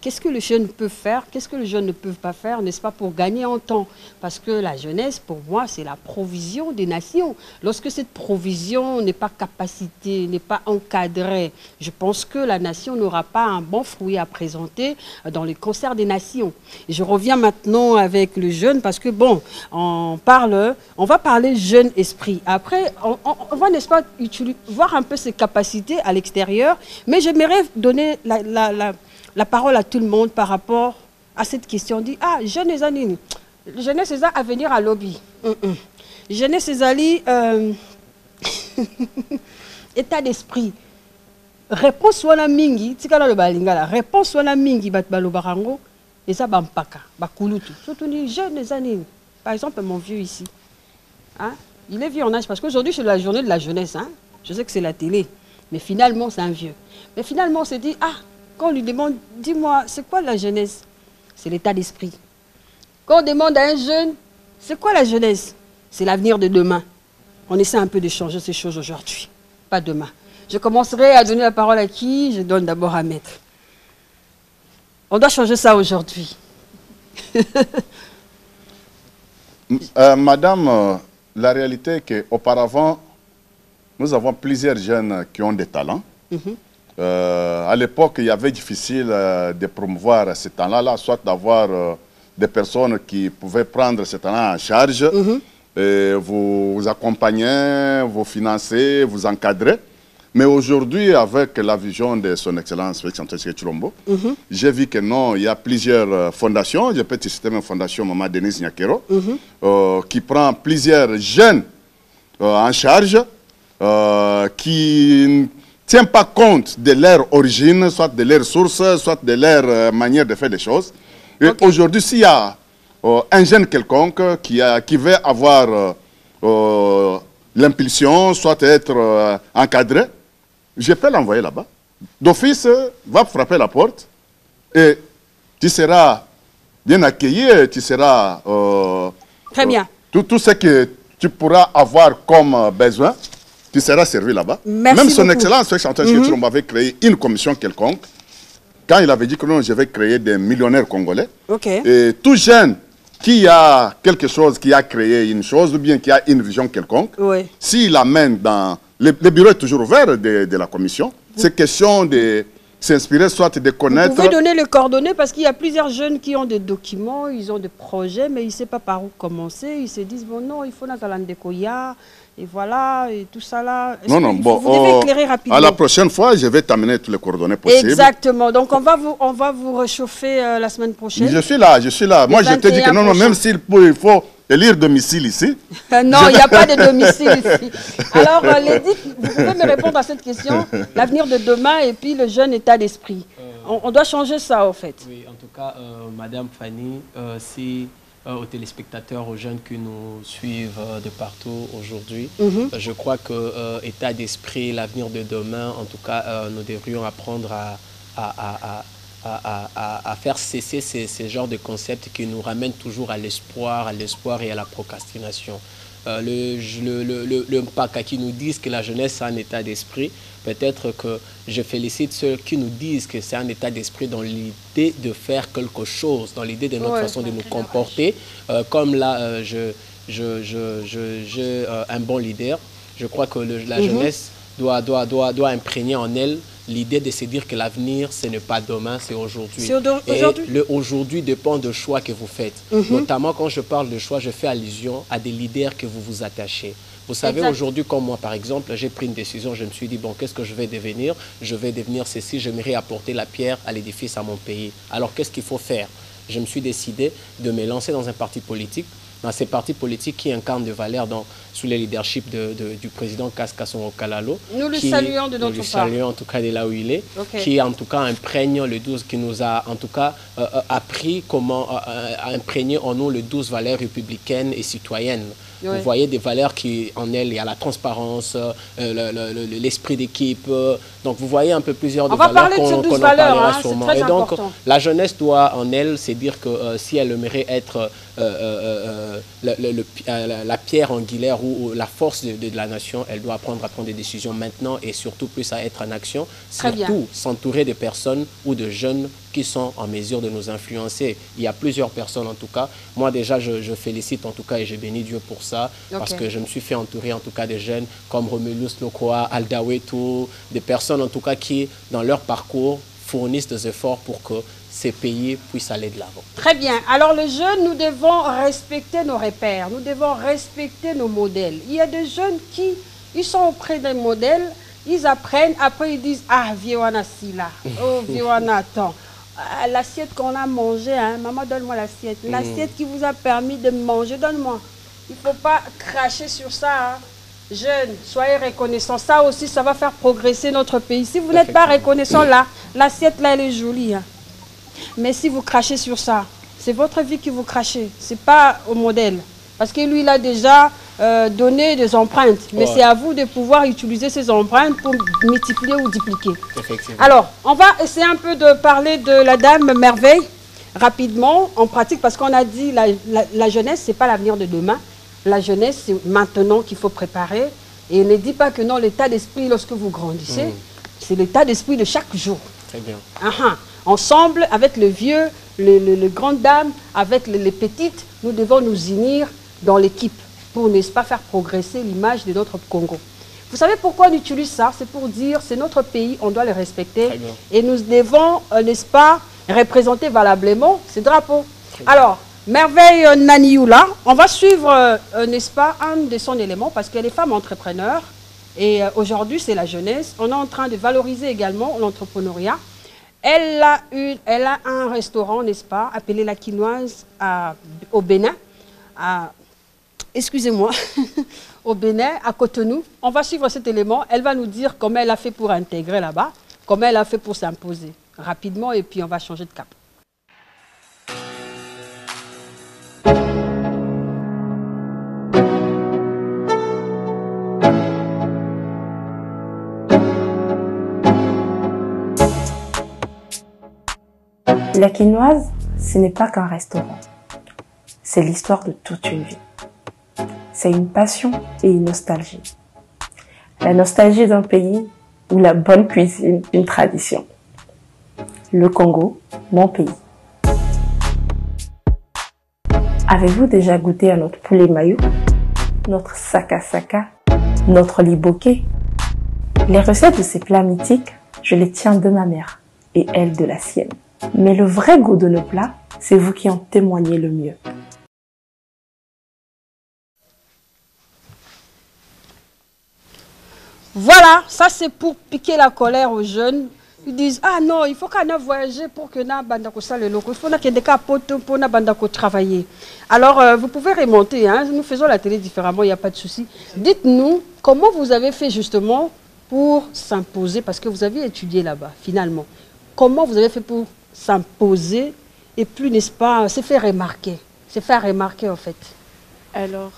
Qu'est-ce que le jeune peut faire, qu'est-ce que le jeune ne peut pas faire, n'est-ce pas, pour gagner en temps. Parce que la jeunesse, pour moi, c'est la provision des nations. Lorsque cette provision n'est pas capacitée, n'est pas encadrée, je pense que la nation n'aura pas un bon fruit à présenter dans les concerts des nations. Et je reviens maintenant avec le jeune parce que, bon, on va parler jeune esprit. Après, on va, n'est-ce pas, voir un peu ses capacités à l'extérieur, mais j'aimerais donner la parole à tout le monde par rapport à cette question. On dit, ah, jeune et années, jeunesse c'est ça à venir à lobby. Jeunesse c'est ali état d'esprit. Réponse wana mingi, tikala le balingala. Réponse wana mingi bat balobarango et ça bampaka, bakulutu. Surtout les jeunes et années. Par exemple, mon vieux ici. Hein? Il est vieux en âge parce qu'aujourd'hui c'est la journée de la jeunesse. Hein? Je sais que c'est la télé, mais finalement c'est un vieux. Mais finalement on s'est dit, ah, quand on lui demande, dis-moi, c'est quoi la jeunesse? C'est l'état d'esprit. Quand on demande à un jeune, c'est quoi la jeunesse? C'est l'avenir de demain. On essaie un peu de changer ces choses aujourd'hui, pas demain. Je commencerai à donner la parole à qui? Je donne d'abord à Maître. On doit changer ça aujourd'hui.
Madame, la réalité est qu'auparavant, nous avons plusieurs jeunes qui ont des talents. À l'époque, il y avait difficile de promouvoir ces talents-là, soit d'avoir des personnes qui pouvaient prendre ces talents en charge, et vous accompagner, vous financer, vous encadrer. Mais aujourd'hui, avec la vision de son Excellence Félix Antoine Tshisekedi Tshilombo, j'ai vu que non, il y a plusieurs fondations. Je peux te citer une fondation Maman Denise Nyakero, qui prend plusieurs jeunes en charge, qui ne tient pas compte de leur origine, soit de leur source, soit de leur manière de faire des choses. Et aujourd'hui, s'il y a un jeune quelconque qui veut avoir l'impulsion, soit être encadré, je peux l'envoyer là-bas. D'office, va frapper la porte et tu seras bien accueilli, tu seras...
Très bien.
Tout ce que tu pourras avoir comme besoin, tu seras servi là-bas. Même son Excellence Félix Antoine Tshisekedi Tshilombo avait créé une commission quelconque. Quand il avait dit que non, je vais créer des millionnaires congolais. Et tout jeune qui a quelque chose, qui a créé une chose, ou bien qui a une vision quelconque, s'il l'amène dans... Le bureau est toujours ouvert de la commission. C'est question de s'inspirer, soit de connaître...
Vous pouvez donner les coordonnées parce qu'il y a plusieurs jeunes qui ont des documents, ils ont des projets, mais ils ne savent pas par où commencer. Ils se disent, bon non, il faut Nazalandekoya, et voilà, et tout ça là.
Non, non, bon,
vous devez éclairer rapidement.
À la prochaine fois, je vais t'amener toutes les coordonnées possibles.
Exactement. Donc, on va vous réchauffer la semaine prochaine.
Je suis là, je suis là. Moi, je te dis que non, non, même s'il faut élire domicile ici.
Non, il n'y a pas de domicile ici. Alors, Lady, vous pouvez me répondre à cette question, l'avenir de demain et puis le jeune état d'esprit. On doit changer ça, en fait.
Oui, en tout cas, Madame Fanny, si... aux téléspectateurs, aux jeunes qui nous suivent de partout aujourd'hui. Je crois que état d'esprit, l'avenir de demain, en tout cas, nous devrions apprendre à faire cesser ces genres de concepts qui nous ramènent toujours à l'espoir et à la procrastination. Le MPACA qui nous disent que la jeunesse a un état d'esprit, peut-être que je félicite ceux qui nous disent que c'est un état d'esprit dans l'idée de faire quelque chose, dans l'idée de notre façon de nous comporter. Comme là, j'ai un bon leader, je crois que la jeunesse doit imprégner en elle l'idée de se dire que l'avenir, ce n'est pas demain, c'est aujourd'hui. Et aujourd'hui dépend de choix que vous faites. Notamment quand je parle de choix, je fais allusion à des leaders que vous vous attachez. Vous savez, aujourd'hui, comme moi, par exemple, j'ai pris une décision, je me suis dit, bon, qu'est-ce que je vais devenir? Je vais devenir ceci, j'aimerais apporter la pierre à l'édifice à mon pays. Alors, qu'est-ce qu'il faut faire? Je me suis décidé de me lancer dans un parti politique, dans ces partis politiques qui incarnent des valeurs sous le leadership du président Kasson Okalalo.
Nous le saluons de notre part. Nous le
saluons en tout cas de là où il est, qui en tout cas imprègne le 12, qui nous a en tout cas appris comment imprégner en nous les 12 valeurs républicaines et citoyennes. Vous voyez des valeurs qui en elle, il y a la transparence, l'esprit d'équipe. Donc vous voyez un peu plusieurs de valeurs qu'on en parlera sûrement. Et donc la jeunesse doit en elle se dire que si elle aimerait être la pierre angulaire ou la force de la nation, elle doit apprendre à prendre des décisions maintenant et surtout plus à être en action. Surtout s'entourer de personnes ou de jeunes qui sont en mesure de nous influencer. Il y a plusieurs personnes en tout cas. Moi déjà je félicite en tout cas et je bénis Dieu pour ça parce que je me suis fait entourer en tout cas de jeunes comme Romulus Lokoa, Aldawetu, des personnes en tout cas qui dans leur parcours fournissent des efforts pour que ces pays puissent aller de l'avant.
Très bien. Alors les jeunes, nous devons respecter nos repères, nous devons respecter nos modèles. Il y a des jeunes qui ils sont auprès d'un modèle, ils apprennent, après ils disent « Ah, Viewana si là, oh Viewana attends. » L'assiette qu'on a mangée, hein, maman donne-moi l'assiette. L'assiette qui vous a permis de manger, donne-moi. Il ne faut pas cracher sur ça. Hein. Jeunes, soyez reconnaissants. Ça aussi, ça va faire progresser notre pays. Si vous n'êtes pas reconnaissants là, l'assiette là, elle est jolie. Hein. Mais si vous crachez sur ça, c'est votre vie que vous crachez. Ce n'est pas au modèle. Parce que lui, il a déjà donné des empreintes. Mais c'est à vous de pouvoir utiliser ces empreintes pour multiplier ou dupliquer. Alors, on va essayer un peu de parler de la Dame Merveille rapidement, en pratique, parce qu'on a dit la jeunesse, ce n'est pas l'avenir de demain. La jeunesse, c'est maintenant qu'il faut préparer. Et ne dis pas que non, l'état d'esprit, lorsque vous grandissez, c'est l'état d'esprit de chaque jour.
Très bien.
Ensemble, avec le vieux, les grandes dames, avec les petites, nous devons nous unir dans l'équipe pour, n'est-ce pas, faire progresser l'image de notre Congo. Vous savez pourquoi on utilise ça? C'est pour dire, c'est notre pays, on doit le respecter. Et nous devons, n'est-ce pas, représenter valablement ces drapeaux. Alors, Merveille Nanioula, on va suivre, n'est-ce pas, un de son élément, parce qu'elle est femme entrepreneur. Et aujourd'hui, c'est la jeunesse. On est en train de valoriser également l'entrepreneuriat. Elle a un restaurant, n'est-ce pas, appelé La Quinoise au Bénin. Excusez-moi, au Bénin, à Cotonou. On va suivre cet élément. Elle va nous dire comment elle a fait pour intégrer là-bas, comment elle a fait pour s'imposer rapidement, et puis on va changer de cap.
La Quinoise, ce n'est pas qu'un restaurant. C'est l'histoire de toute une vie. C'est une passion et une nostalgie. La nostalgie d'un pays où la bonne cuisine, une tradition. Le Congo, mon pays. Avez-vous déjà goûté à notre poulet maillot, notre saka, notre liboké? Les recettes de ces plats mythiques, je les tiens de ma mère et elle de la sienne. Mais le vrai goût de nos plats, c'est vous qui en témoignez le mieux.
Voilà, ça c'est pour piquer la colère aux jeunes. Ils disent, ah non, il faut qu'on a voyagé pour que na bandako ça le loco. Il faut qu'il y ait des cas pour na bandako travailler. Alors, vous pouvez remonter, hein, nous faisons la télé différemment, il n'y a pas de souci. Dites-nous, comment vous avez fait justement pour s'imposer, parce que vous avez étudié là-bas, finalement. Comment vous avez fait pour s'imposer et plus, n'est-ce pas, se faire remarquer. Se faire remarquer, en fait.
Alors,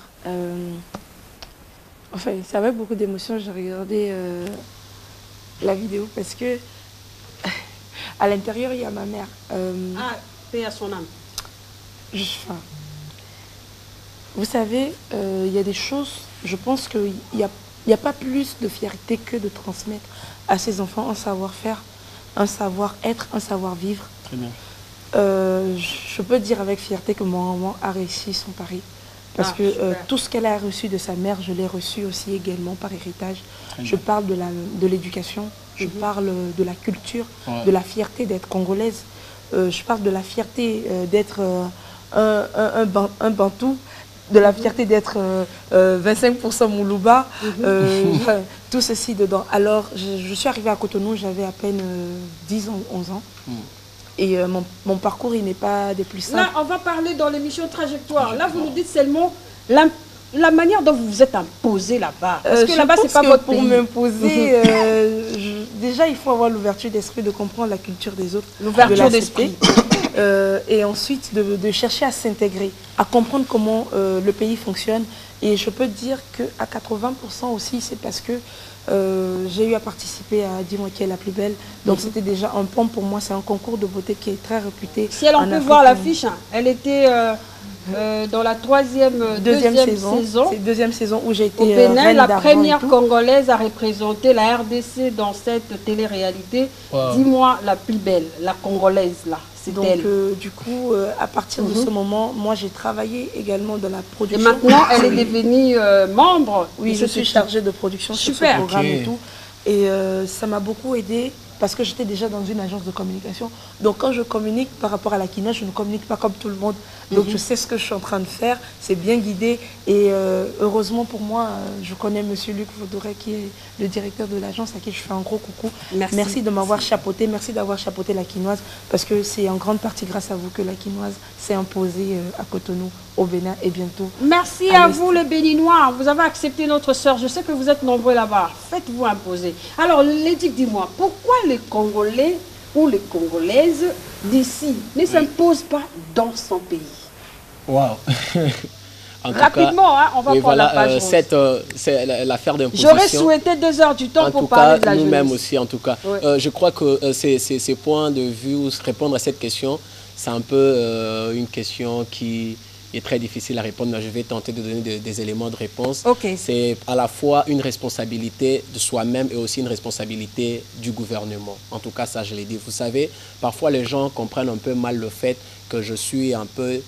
enfin, c'est avec beaucoup d'émotion, j'ai regardé la vidéo parce que à l'intérieur, il y a ma mère.
Paix à son âme.
Vous savez, il y a des choses, je pense qu'il n'y a pas plus de fierté que de transmettre à ses enfants un savoir-faire, un savoir-être, un savoir-vivre.
Très bien.
Je peux dire avec fierté que mon maman a réussi son pari. Parce que tout ce qu'elle a reçu de sa mère, je l'ai reçu aussi également par héritage. Je parle de l'éducation, je parle de la culture, de la fierté d'être congolaise. Je parle de la fierté d'être un bantou, de la fierté d'être 25% Moulouba, tout ceci dedans. Alors, je suis arrivée à Cotonou, j'avais à peine 10 ans, 11 ans. Et mon parcours, il n'est pas des plus simples.
Là, on va parler dans l'émission Trajectoire. Là, vous nous dites seulement la manière dont vous vous êtes imposé là-bas. Parce que là-bas, c'est pas votre pays.
Pour m'imposer, déjà, il faut avoir l'ouverture d'esprit de comprendre la culture des autres.
L'ouverture d'esprit.
Et ensuite, de chercher à s'intégrer, à comprendre comment le pays fonctionne. Et je peux dire qu'à 80% aussi, c'est parce que j'ai eu à participer à Dis-moi qui est la plus belle. Donc c'était déjà un pont pour moi, c'est un concours de beauté qui est très réputé.
Si on peut voir l'affiche, hein, elle était dans la deuxième saison.
C'est deuxième saison où j'ai été
au Bénin, la première Congolaise à représenter la RDC dans cette télé-réalité. Wow. Dis-moi la plus belle, la Congolaise là.
Donc du coup, à partir de ce moment, moi j'ai travaillé également dans la production.
Et maintenant, elle est devenue membre.
Oui, je suis chargée de production sur ce programme et tout. Et ça m'a beaucoup aidée parce que j'étais déjà dans une agence de communication. Donc quand je communique par rapport à la quinoa, je ne communique pas comme tout le monde. Donc je sais ce que je suis en train de faire, c'est bien guidé. Et heureusement pour moi, je connais M. Luc Vaudouret qui est le directeur de l'agence à qui je fais un gros coucou. Merci de m'avoir chapeauté, merci d'avoir chapeauté la quinoise parce que c'est en grande partie grâce à vous que la quinoise s'est imposée à Cotonou, au Bénin et bientôt.
Merci à vous les Béninois, vous avez accepté notre sœur, je sais que vous êtes nombreux là-bas, faites-vous imposer. Alors Lédic, dis-moi, pourquoi les Congolais ou les Congolaises d'ici ne s'imposent pas dans son pays?
Waouh.
Rapidement, cas, hein, on va prendre la page.
C'est l'affaire d'imposition.
J'aurais souhaité 2 heures du temps pour parler de la jeunesse.
Nous-mêmes aussi, en tout cas. Ouais. Je crois que ces points de vue, ou répondre à cette question, c'est un peu une question qui est très difficile à répondre, mais je vais tenter de donner des éléments de réponse.
Okay.
C'est à la fois une responsabilité de soi-même et aussi une responsabilité du gouvernement. En tout cas, ça, je l'ai dit. Vous savez, parfois, les gens comprennent un peu mal le fait que je suis un peu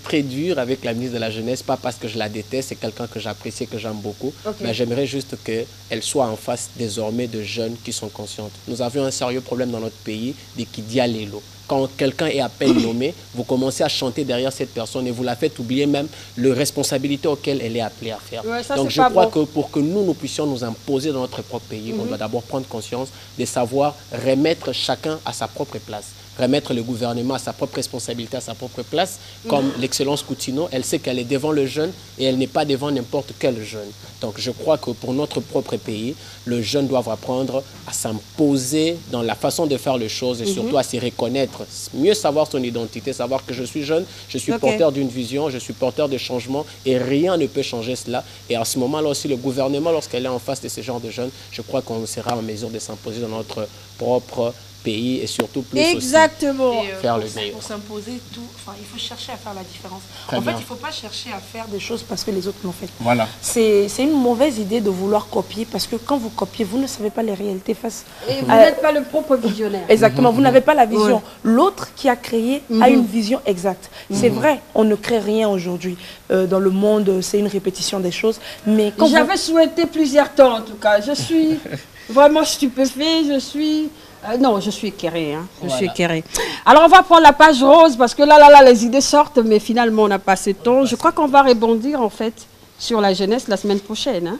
très dur avec la ministre de la Jeunesse, pas parce que je la déteste, c'est quelqu'un que j'apprécie et que j'aime beaucoup, mais j'aimerais juste qu'elle soit en face désormais de jeunes qui sont conscientes. Nous avions un sérieux problème dans notre pays des Kidia Lelo. quand quelqu'un est à peine nommé, vous commencez à chanter derrière cette personne et vous la faites oublier même les responsabilités auxquelles elle est appelée à faire.
Ouais, ça,
donc je crois que pour que nous puissions nous imposer dans notre propre pays, on doit d'abord prendre conscience de savoir remettre chacun à sa propre place. Remettre le gouvernement à sa propre responsabilité, à sa propre place, comme l'excellence Coutinho, elle sait qu'elle est devant le jeune et elle n'est pas devant n'importe quel jeune. Donc je crois que pour notre propre pays, le jeune doit apprendre à s'imposer dans la façon de faire les choses et surtout à s'y reconnaître, mieux savoir son identité, savoir que je suis jeune, je suis porteur d'une vision, je suis porteur de changement et rien ne peut changer cela. Et à ce moment-là aussi, le gouvernement, lorsqu'elle est en face de ce genre de jeunes, je crois qu'on sera en mesure de s'imposer dans notre propre pays et surtout plus
exactement
aussi faire le meilleur.
Pour s'imposer tout, enfin, il faut chercher à faire la différence.
Très
en
bien.
fait, il ne faut pas chercher à faire des choses parce que les autres l'ont fait.
Voilà.
C'est une mauvaise idée de vouloir copier parce que quand vous copiez, vous ne savez pas les réalités face.
Et vous n'êtes pas le propre visionnaire.
Exactement, vous n'avez pas la vision. L'autre qui a créé a une vision exacte. C'est vrai, on ne crée rien aujourd'hui. Dans le monde, c'est une répétition des choses. Mais quand
j'avais souhaité plusieurs temps en tout cas. Je suis vraiment stupéfait, je suis... non, je suis équerrée. Hein. Je suis équerrée. Alors, on va prendre la page rose parce que là, les idées sortent, mais finalement, on n'a pas assez de temps. Je crois qu'on va rebondir, en fait, sur la jeunesse la semaine prochaine. Hein.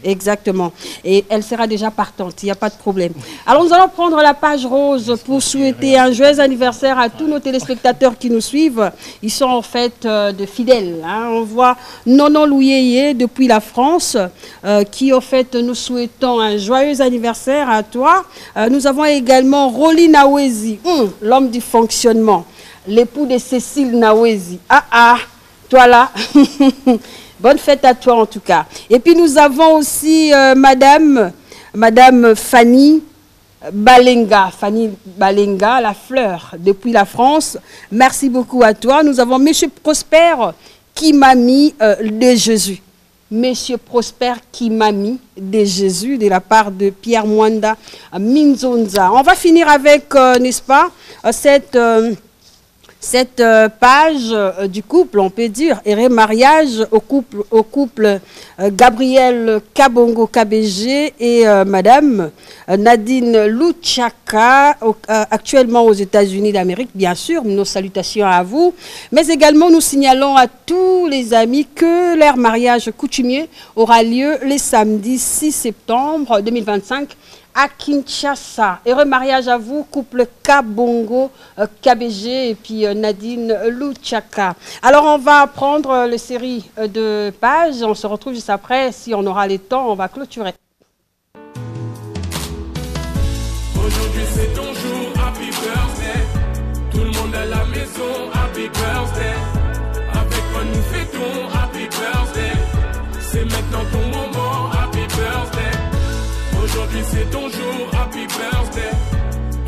Exactement. Et elle sera déjà partante, il n'y a pas de problème. Alors, nous allons prendre la page rose pour souhaiter un joyeux anniversaire à tous nos téléspectateurs qui nous suivent. Ils sont en fait de fidèles. Hein. On voit Nonon Louyeye depuis la France qui, en fait, nous souhaitons un joyeux anniversaire à toi. Nous avons également Rolly Nawezi, l'homme du fonctionnement, l'époux de Cécile Nawezi. Toi là. Bonne fête à toi en tout cas. Et puis nous avons aussi Madame Fanny Balenga. Fanny Balenga, la fleur, depuis la France. Merci beaucoup à toi. Nous avons Monsieur Prosper Kimami de Jésus. Monsieur Prosper Kimami de Jésus, de la part de Pierre Mwanda Minzonza. On va finir avec, n'est-ce pas, cette page du couple, on peut dire, et mariage au couple Gabriel Kabongo KBG et Madame Nadine Luchaka, actuellement aux États-Unis d'Amérique, bien sûr, nos salutations à vous. Mais également, nous signalons à tous les amis que leur mariage coutumier aura lieu le samedi 6 septembre 2025 à Kinshasa. Heureux mariage à vous, couple Kabongo, KBG et puis Nadine Luchaka. Alors, on va prendre la série de pages. On se retrouve juste après. Si on aura le temps, on va clôturer.
Aujourd'hui, c'est ton jour. Happy birthday. Tout le monde à la maison. Happy birthday. Avec moi, nous fêtons. Happy birthday. C'est maintenant ton moment. Happy birthday. Aujourd'hui c'est ton jour, happy birthday.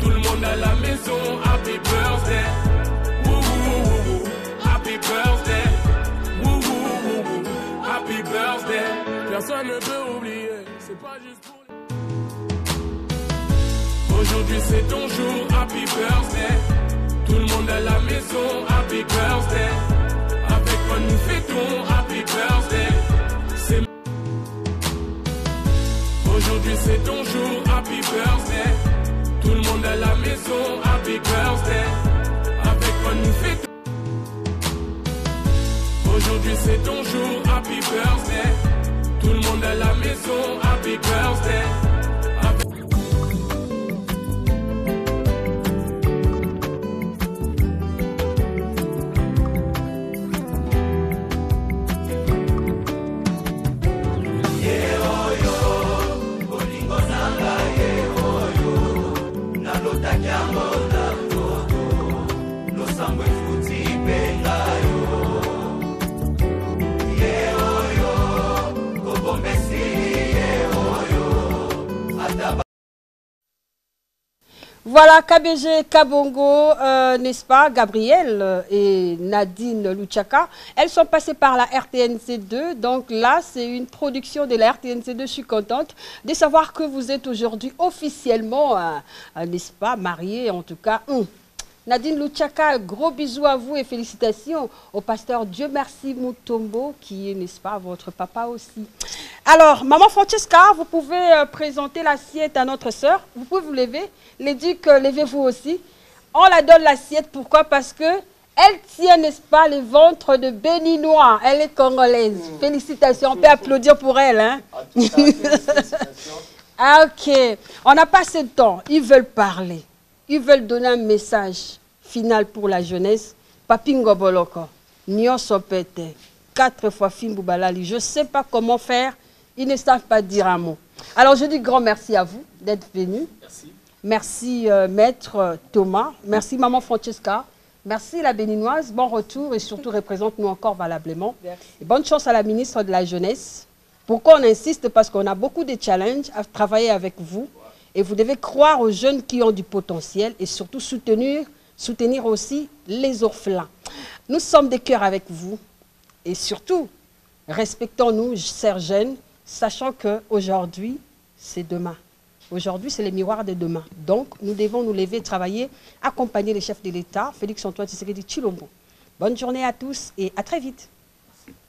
Tout le monde à la maison, happy birthday. Wouhou, happy birthday. Wouhou, happy birthday. Personne ne peut oublier, c'est pas juste pour les... Aujourd'hui c'est ton jour, happy birthday. Tout le monde à la maison, happy birthday. Avec moi nous fêtons, happy birthday. Aujourd'hui c'est ton jour, happy birthday. Tout le monde à la maison, happy birthday. Avec moi nous fêtons. Aujourd'hui c'est ton jour, happy birthday. Tout le monde à la maison, happy birthday.
Voilà, KBG, Kabongo, n'est-ce pas, Gabriel et Nadine Luchaka. Elles sont passées par la RTNC2. Donc là, c'est une production de la RTNC2. Je suis contente de savoir que vous êtes aujourd'hui officiellement, n'est-ce pas, mariés, en tout cas. Nadine Luchaka, gros bisous à vous et félicitations au pasteur Dieu merci Mutombo, qui est, n'est-ce pas, votre papa aussi. Alors, maman Francesca, vous pouvez présenter l'assiette à notre sœur. Vous pouvez vous lever. Les ducs, levez-vous aussi. On la donne l'assiette. Pourquoi? Parce que elle tient, n'est-ce pas, le ventre de Béninois. Elle est congolaise. Félicitations. On peut applaudir pour elle. Hein? Ah, ok. On n'a pas assez de temps. Ils veulent parler. Ils veulent donner un message final pour la jeunesse. Papingo Boloko. Nyon Sopete. 4 fois Fimbu Balali. Je ne sais pas comment faire. Ils ne savent pas dire un mot. Alors, je dis grand merci à vous d'être venus.
Merci.
Merci, Maître Thomas. Merci, Maman Francesca. Merci, la Béninoise. Bon retour et surtout représente-nous encore valablement. Et bonne chance à la ministre de la Jeunesse. Pourquoi on insiste? Parce qu'on a beaucoup de challenges à travailler avec vous. Et vous devez croire aux jeunes qui ont du potentiel et surtout soutenir aussi les orphelins. Nous sommes de cœur avec vous. Et surtout, respectons-nous, chers jeunes, sachant qu'aujourd'hui, c'est demain. Aujourd'hui, c'est les miroirs de demain. Donc, nous devons nous lever, travailler, accompagner les chefs de l'État, Félix Antoine Tshisekedi Tshilombo. Bonne journée à tous et à très vite.